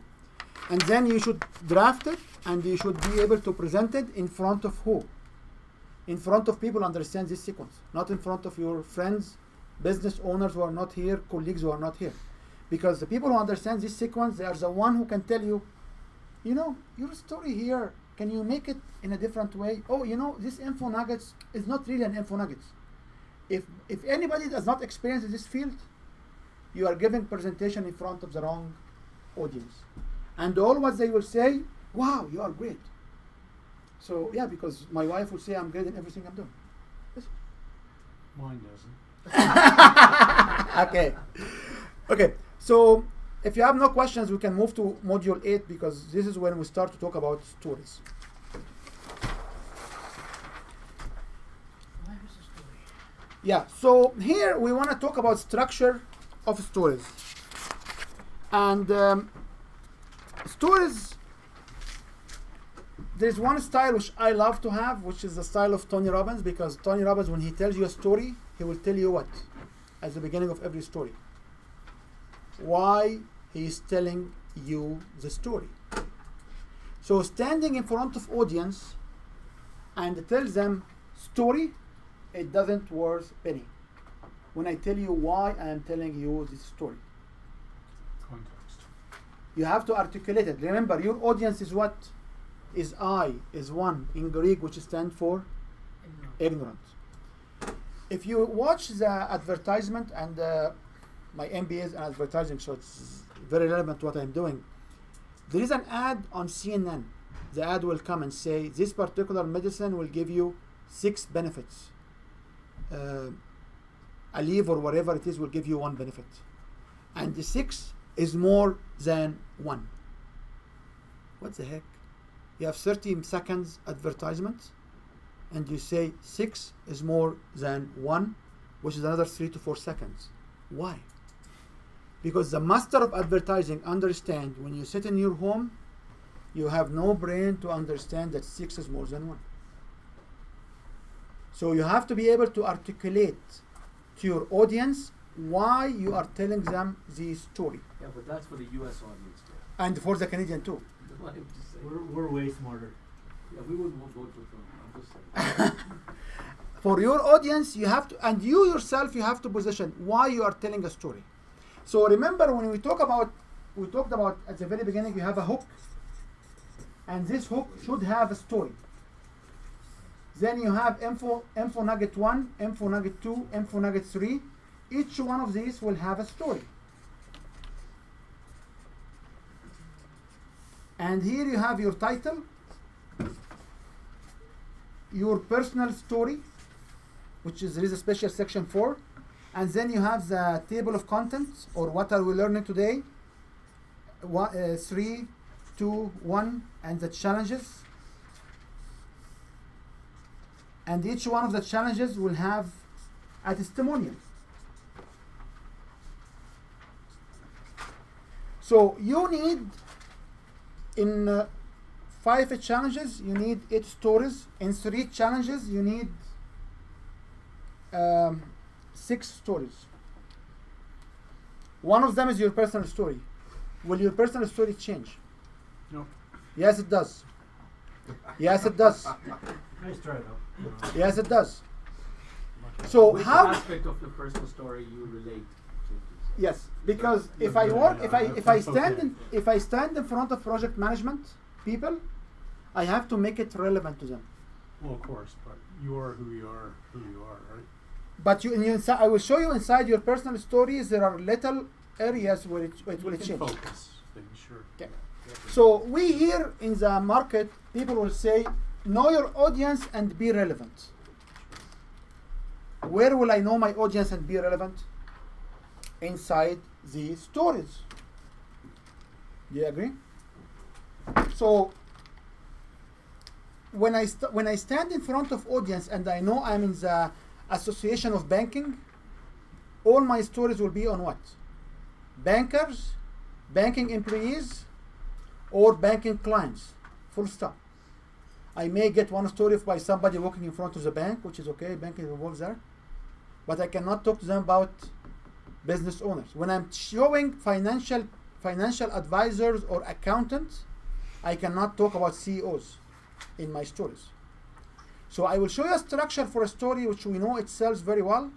And then you should draft it and you should be able to present it in front of who? In front of people who understand this sequence, not in front of your friends, business owners who are not here, colleagues who are not here. Because the people who understand this sequence, they are the one who can tell you, you know, your story here, can you make it in a different way? Oh, you know, this info nuggets is not really an info nuggets. If anybody does not experience this field, you are giving presentation in front of the wrong audience. And all what they will say, wow, you are great. So yeah, because my wife will say I'm great in everything I'm doing. Yes. Mine doesn't. Okay. So if you have no questions, we can move to module 8 because this is when we start to talk about stories. Yeah, so here we want to talk about structure of stories. And stories, there's one style which I love to have, which is the style of Tony Robbins, because Tony Robbins, when he tells you a story, he will tell you what? At the beginning of every story. Why he is telling you the story. So standing in front of audience and tell them story, it doesn't worth penny. When I tell you why I am telling you this story. Context. You have to articulate it. Remember, your audience is what? is I, is one in Greek, which stands for ignorant. If you watch the advertisement, and my MBA is in advertising, so it's very relevant to what I'm doing. There is an ad on CNN. The ad will come and say, this particular medicine will give you 6 benefits. Aleve or whatever it is will give you 1 benefit. And the 6 is more than 1. What the heck? You have 30 seconds advertisement, and you say 6 is more than 1, which is another 3 to 4 seconds. Why? Because the master of advertising understands when you sit in your home, you have no brain to understand that 6 is more than 1. So you have to be able to articulate to your audience why you are telling them the story. Yeah, but that's for the US audience. And for the Canadian too. I'm just saying. We're way smarter. Yeah, we wouldn't vote with them. I'm just saying. For your audience, you have to, and you yourself, you have to position why you are telling a story. So remember when we talked about at the very beginning, you have a hook, and this hook should have a story. Then you have info nugget 1, info nugget 2, info nugget 3. Each one of these will have a story. And here you have your title, your personal story, which is there is a special section for, and then you have the table of contents, or what are we learning today, 3, 2, 1, and the challenges. And each one of the challenges will have a testimonial. So you need, in 5 challenges, you need 8 stories. In 3 challenges, you need 6 stories. One of them is your personal story. Will your personal story change? No. Yes, it does. Yes, it does. Nice try though. Yes, it does. So Which how? aspect of the personal story you relate to? Yes, because if I stand in front of project management people, I have to make it relevant to them. Well, of course, but you are who you are, right? But I will show you inside your personal stories. There are little areas where it will You can change. focus, sure. Okay. So we here in the market, people will say, know your audience and be relevant. Where will I know my audience and be relevant? Inside the stories. Do you agree? So when I stand in front of audience and I know I'm in the association of banking, all my stories will be on what? Bankers, banking employees, or banking clients. Full stop. I may get one story by somebody walking in front of the bank, which is okay, banking involves there. But I cannot talk to them about business owners. When I'm showing financial advisors or accountants, I cannot talk about CEOs in my stories. So I will show you a structure for a story which we know it sells very well,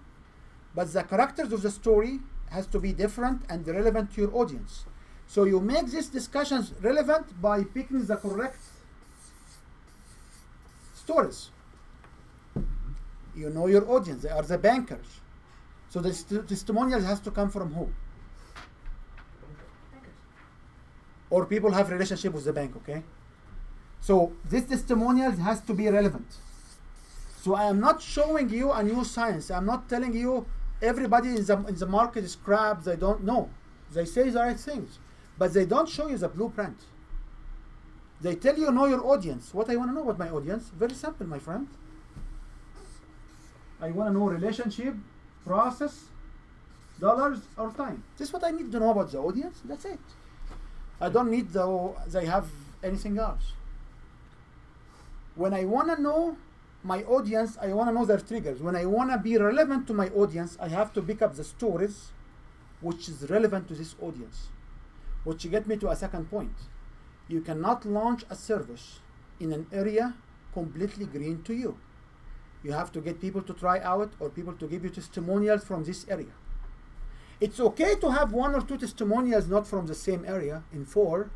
but the characters of the story has to be different and relevant to your audience. So you make these discussions relevant by picking the correct stories. You know your audience, they are the bankers. So the testimonials has to come from who? Or people have relationship with the bank, okay? So this testimonials has to be relevant. So I am not showing you a new science. I'm not telling you everybody in the market is crap, they don't know. They say the right things, but they don't show you the blueprint. They tell you know your audience. What I want to know about my audience? Very simple, my friend. I want to know relationship, process, dollars, or time. This is what I need to know about the audience. That's it. I don't need they have anything else. When I want to know my audience, I want to know their triggers. When I want to be relevant to my audience, I have to pick up the stories which is relevant to this audience. Which get me to a second point. You cannot launch a service in an area completely green to you. You have to get people to try out or people to give you testimonials from this area. It's okay to have 1 or 2 testimonials not from the same area in 4,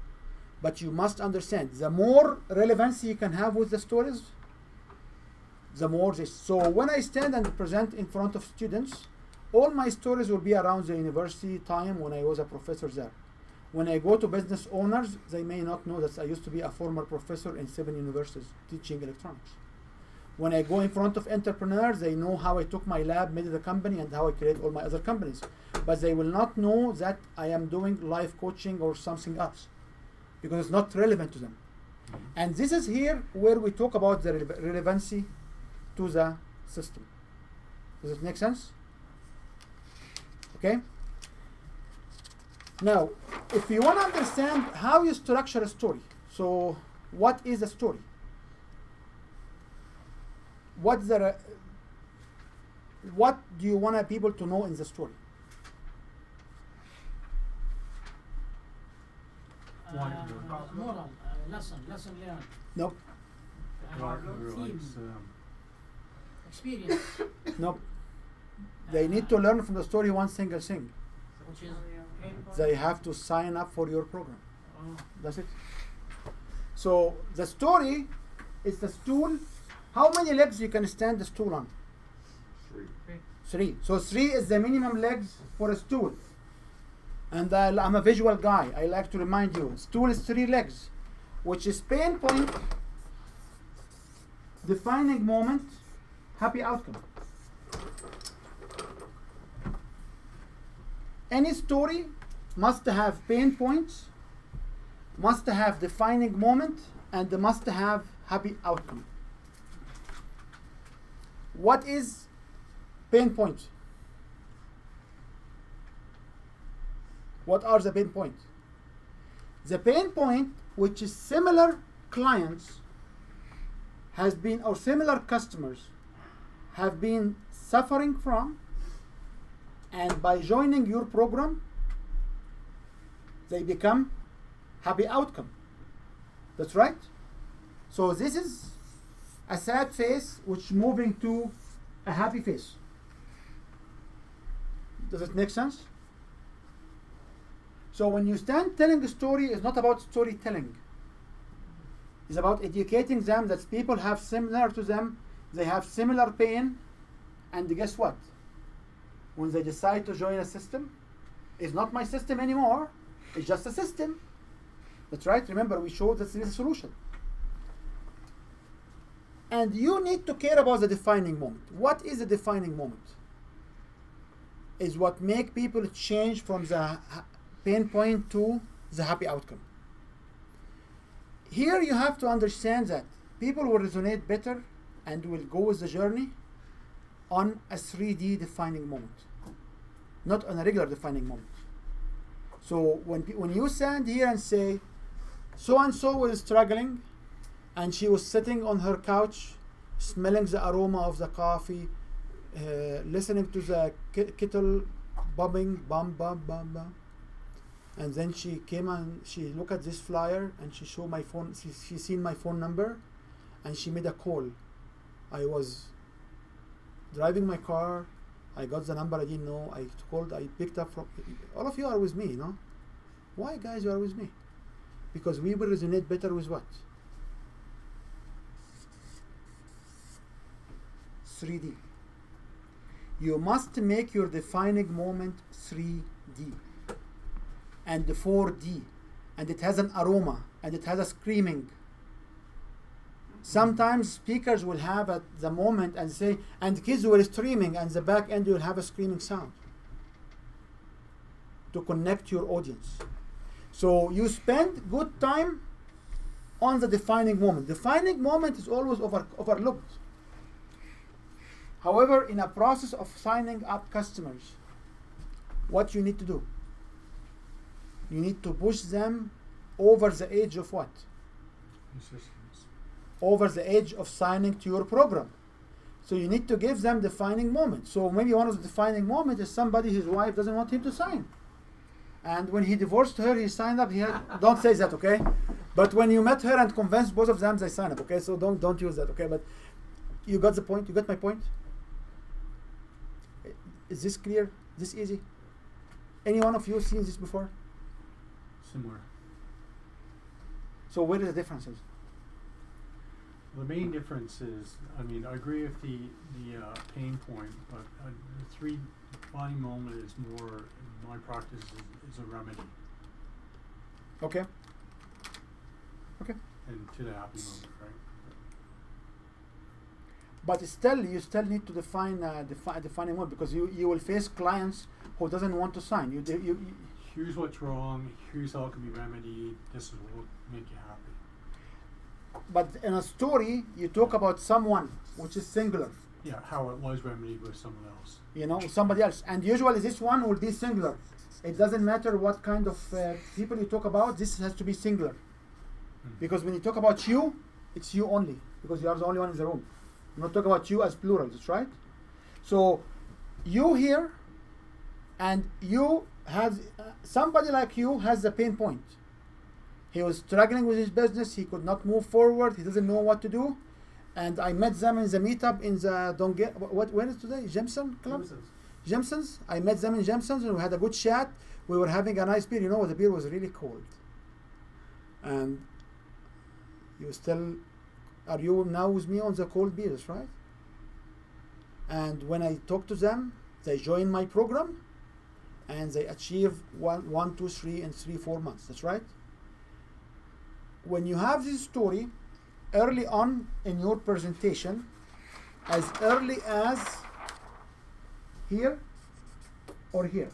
But you must understand, the more relevancy you can have with the stories, the more this. So when I stand and present in front of students, all my stories will be around the university time when I was a professor there. When I go to business owners, they may not know that I used to be a former professor in 7 universities teaching electronics. When I go in front of entrepreneurs, they know how I took my lab, made it a company, and how I create all my other companies. But they will not know that I am doing life coaching or something else, because it's not relevant to them. And this is here where we talk about the relevancy to the system. Does it make sense? Okay? Now, if you want to understand how you structure a story, so what is a story? What do you want people to know in the story? Moral, lesson learned. Nope. Theme, experience, Nope. They need to learn from the story one single thing. which is They have to sign up for your program. That's it. So the story is the stool. How many legs you can stand the stool on? 3. 3. So 3 is the minimum legs for a stool. And I'm a visual guy. I like to remind you, stool is 3 legs, which is pain point, defining moment, happy outcome. Any story must have pain points, must have defining moment, and must have happy outcome. What is pain point? What are the pain points? The pain point, which is similar clients has been, or similar customers have been suffering from, and by joining your program, they become happy outcome. That's right. So this is a sad face which moving to a happy face. Does it make sense? So when you stand telling a story, it's not about storytelling. It's about educating them that people have similar to them, they have similar pain, and guess what? When they decide to join a system, it's not my system anymore, it's just a system. That's right, remember we showed that there is a solution. And you need to care about the defining moment. What is the defining moment? Is what make people change from the pain point to the happy outcome. Here you have to understand that people will resonate better and will go with the journey on a 3D defining moment, not on a regular defining moment. So when you stand here and say, so and so was struggling, and she was sitting on her couch, smelling the aroma of the coffee, listening to the kettle bubbling, bum bum bum bum. And then she came and she looked at this flyer and she showed my phone. She seen my phone number, and she made a call. I was driving my car. I got the number I didn't know. I called. I picked up from. All of you are with me, you know. Why, guys, you are with me? Because we will resonate better with what? 3D. You must make your defining moment 3D and 4D, and it has an aroma and it has a screaming. Sometimes speakers will have at the moment and say, and kids were streaming, and the back end will have a screaming sound to connect your audience. So you spend good time on the defining moment. Defining moment is always overlooked. However, in a process of signing up customers, what you need to do? You need to push them over the edge of what? Resistance. Over the edge of signing to your program. So you need to give them defining moment. So maybe one of the defining moments is somebody, his wife doesn't want him to sign. And when he divorced her, he signed up. Don't say that, okay? But when you met her and convinced both of them, they sign up, okay? So don't use that, okay? But you got the point? You got my point? Is this clear? This easy? Any one of you seen this before? Similar. So where is the differences? The main difference is, I mean, I agree with the pain point, but the three defining moment is more, in my practice, is a remedy, Okay. Okay. and to the happy moment, right? But still, you still need to define defining one, because you will face clients who doesn't want to sign. You Here's what's wrong, here's how it can be remedied, this is what will make you happy. but in a story you talk about someone which is singular. Yeah, how it was remedied with someone else. You know, somebody else, and usually this one will be singular. It doesn't matter what kind of people you talk about. This has to be singular, because when you talk about you, it's you only, because you are the only one in the room. I'm not talking about you as plural. That's right. So you here, and you has somebody like you has the pain point. He was struggling with his business. He could not move forward. He doesn't know what to do. And I met them in the meetup in the when is today? Jemson Club? Jemson's. I met them in Jemson's and we had a good chat. We were having a nice beer. You know, the beer was really cold. And you still, are you now with me on the cold beers, right? And when I talk to them, they join my program and they achieve 1, 2, 3 in 3, 4 months. That's right. When you have this story early on in your presentation, as early as here or here,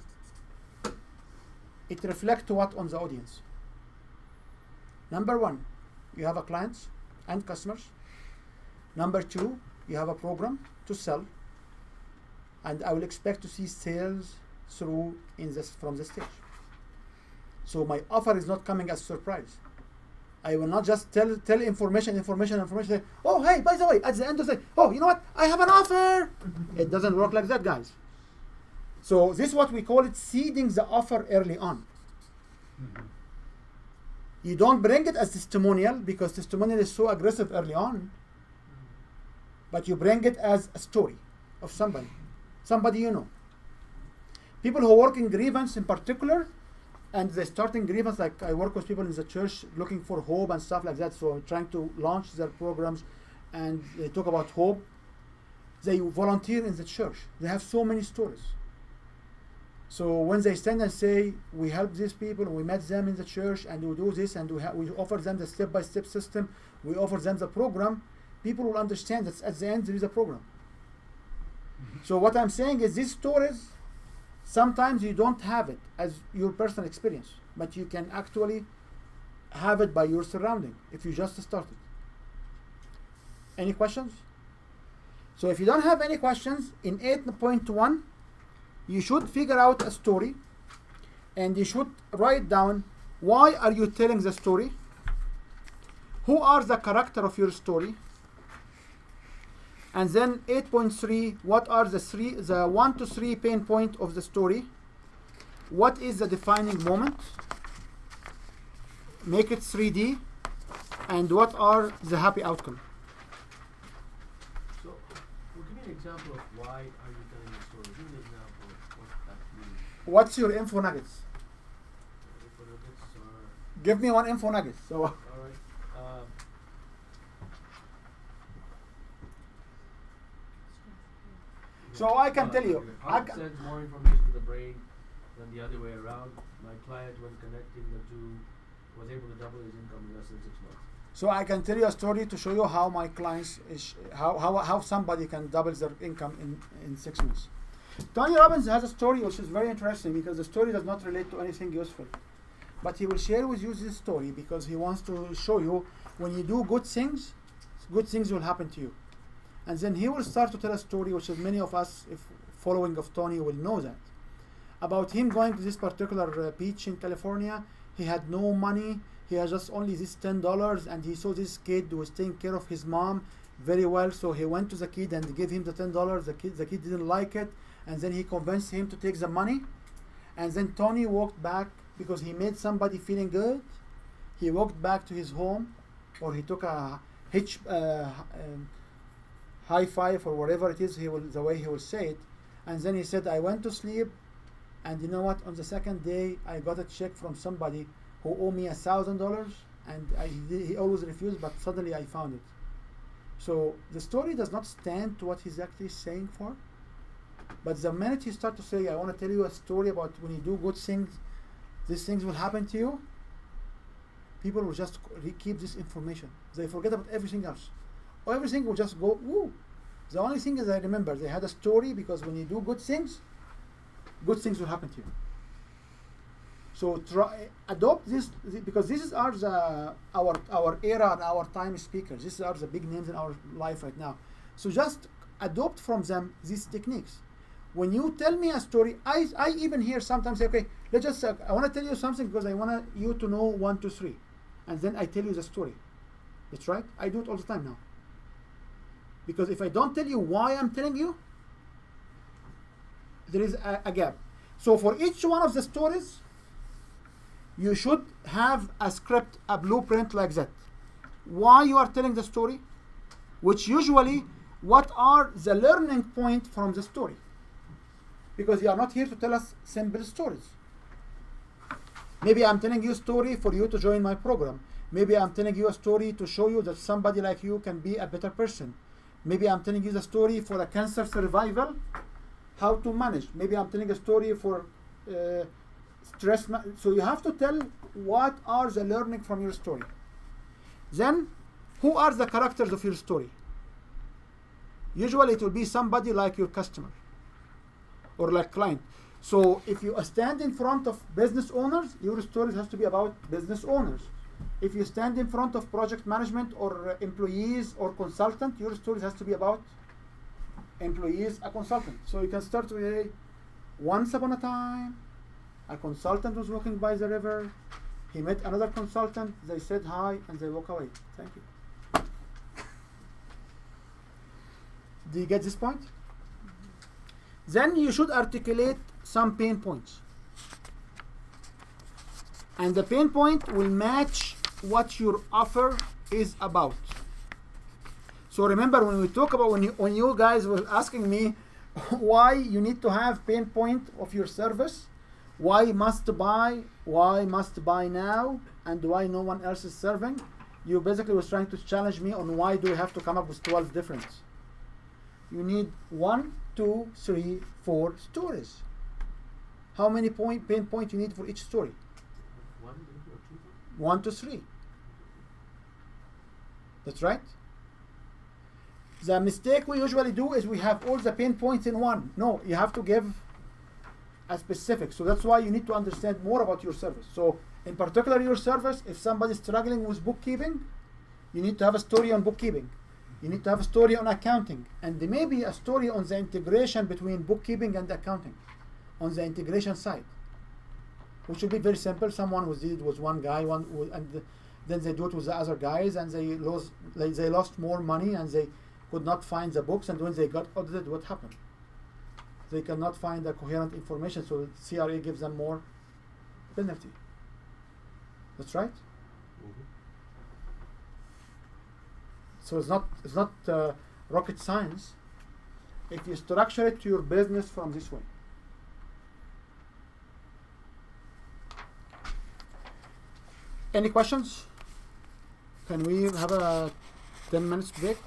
it reflects what on the audience. Number one, you have a clients and customers. Number two, you have a program to sell, and I will expect to see sales through from the stage. So my offer is not coming as a surprise. I will not just tell information. Say, oh, hey, by the way, at the end of the day, oh, you know what? I have an offer. It doesn't work like that, guys. So this is what we call it seeding the offer early on. Mm-hmm. You don't bring it as testimonial because testimonial is so aggressive early on. But you bring it as a story of somebody you know. People who work in grievance in particular, and they're starting grievance, like I work with people in the church looking for hope and stuff like that. So I'm trying to launch their programs, and they talk about hope. They volunteer in the church. They have so many stories. So when they stand and say, we help these people, we met them in the church, and we do this, and we offer them the step-by-step system, we offer them the program, people will understand that at the end there is a program. Mm-hmm. So what I'm saying is these stories, sometimes you don't have it as your personal experience, but you can actually have it by your surrounding if you just started. Any questions? So if you don't have any questions, in 8.1, you should figure out a story, and you should write down why are you telling the story, who are the character of your story, and then 8.3, what are the 1 to 3 pain point of the story, what is the defining moment, make it 3D, and what are the happy outcome. So, well, give me an example of why are you telling the story. Give me an example of what that means. What's your info nuggets? Info nuggets are, Give me one info nugget. So all right. So I can tell you, I Heart sends more information to the brain than the other way around. My client, when connecting the two, was able to double his income in less than 6 months. So I can tell you a story to show you how my clients how somebody can double their income in 6 months. Tony Robbins has a story which is very interesting because the story does not relate to anything useful. But he will share with you this story because he wants to show you when you do good things will happen to you. And then he will start to tell a story which is many of us, if following of Tony, will know that. About him going to this particular beach in California. He had no money. He had just only this $10, and he saw this kid who was taking care of his mom very well. So he went to the kid and gave him the $10. The kid didn't like it, and then he convinced him to take the money. And then Tony walked back because he made somebody feeling good. He walked back to his home, or he took a high five or whatever it is the way he will say it. And then he said, I went to sleep, and you know what? On the second day, I got a check from somebody who owed me $1,000, and he always refused, but suddenly I found it. So the story does not stand to what he's actually saying for, but the minute you start to say, I want to tell you a story about when you do good things, these things will happen to you, people will just keep this information. They forget about everything else. Or everything will just go, woo. The only thing is I remember they had a story, because when you do good things will happen to you. So adopt this, because this is our era and our time speakers. These are the big names in our life right now. So just adopt from them these techniques. When you tell me a story, I even hear sometimes say, okay, let's just I want to tell you something because I want you to know 1, 2, 3, and then I tell you the story. That's right. I do it all the time now. Because if I don't tell you why I'm telling you, there is a gap. So for each one of the stories, you should have a script, a blueprint like that. Why you are telling the story, which usually, what are the learning point from the story? Because you are not here to tell us simple stories. Maybe I'm telling you a story for you to join my program. Maybe I'm telling you a story to show you that somebody like you can be a better person. Maybe I'm telling you the story for a cancer survival, how to manage. Maybe I'm telling a story for stress. So you have to tell what are the learning from your story. Then, who are the characters of your story? Usually it will be somebody like your customer or like client. So if you stand in front of business owners, your story has to be about business owners. If you stand in front of project management or employees or consultant, your story has to be about employees, a consultant. So you can start with, once upon a time, a consultant was walking by the river. He met another consultant. They said hi and they walk away. Thank you. Do you get this point? Then you should articulate some pain points. And the pain point will match what your offer is about. So remember, when we talk about, when you guys were asking me why you need to have pain point of your service, why must buy now, and why no one else is serving, you basically was trying to challenge me on why do we have to come up with 12 different. You need 1, 2, 3, 4 stories. How many pain points you need for each story? 1 to 3. That's right. The mistake we usually do is we have all the pain points in one. No, you have to give a specific. So that's why you need to understand more about your service. So in particular your service, if somebody is struggling with bookkeeping, you need to have a story on bookkeeping. You need to have a story on accounting. And there may be a story on the integration between bookkeeping and accounting, on the integration side, which will be very simple. Someone who did it was one guy, and then they do it with the other guys, and they lost more money, and they could not find the books. And when they got audited, what happened? They cannot find the coherent information, so CRA gives them more penalty. That's right. Mm-hmm. So it's not rocket science if you structure it to your business from this way. Any questions? Can we have a 10 minutes break?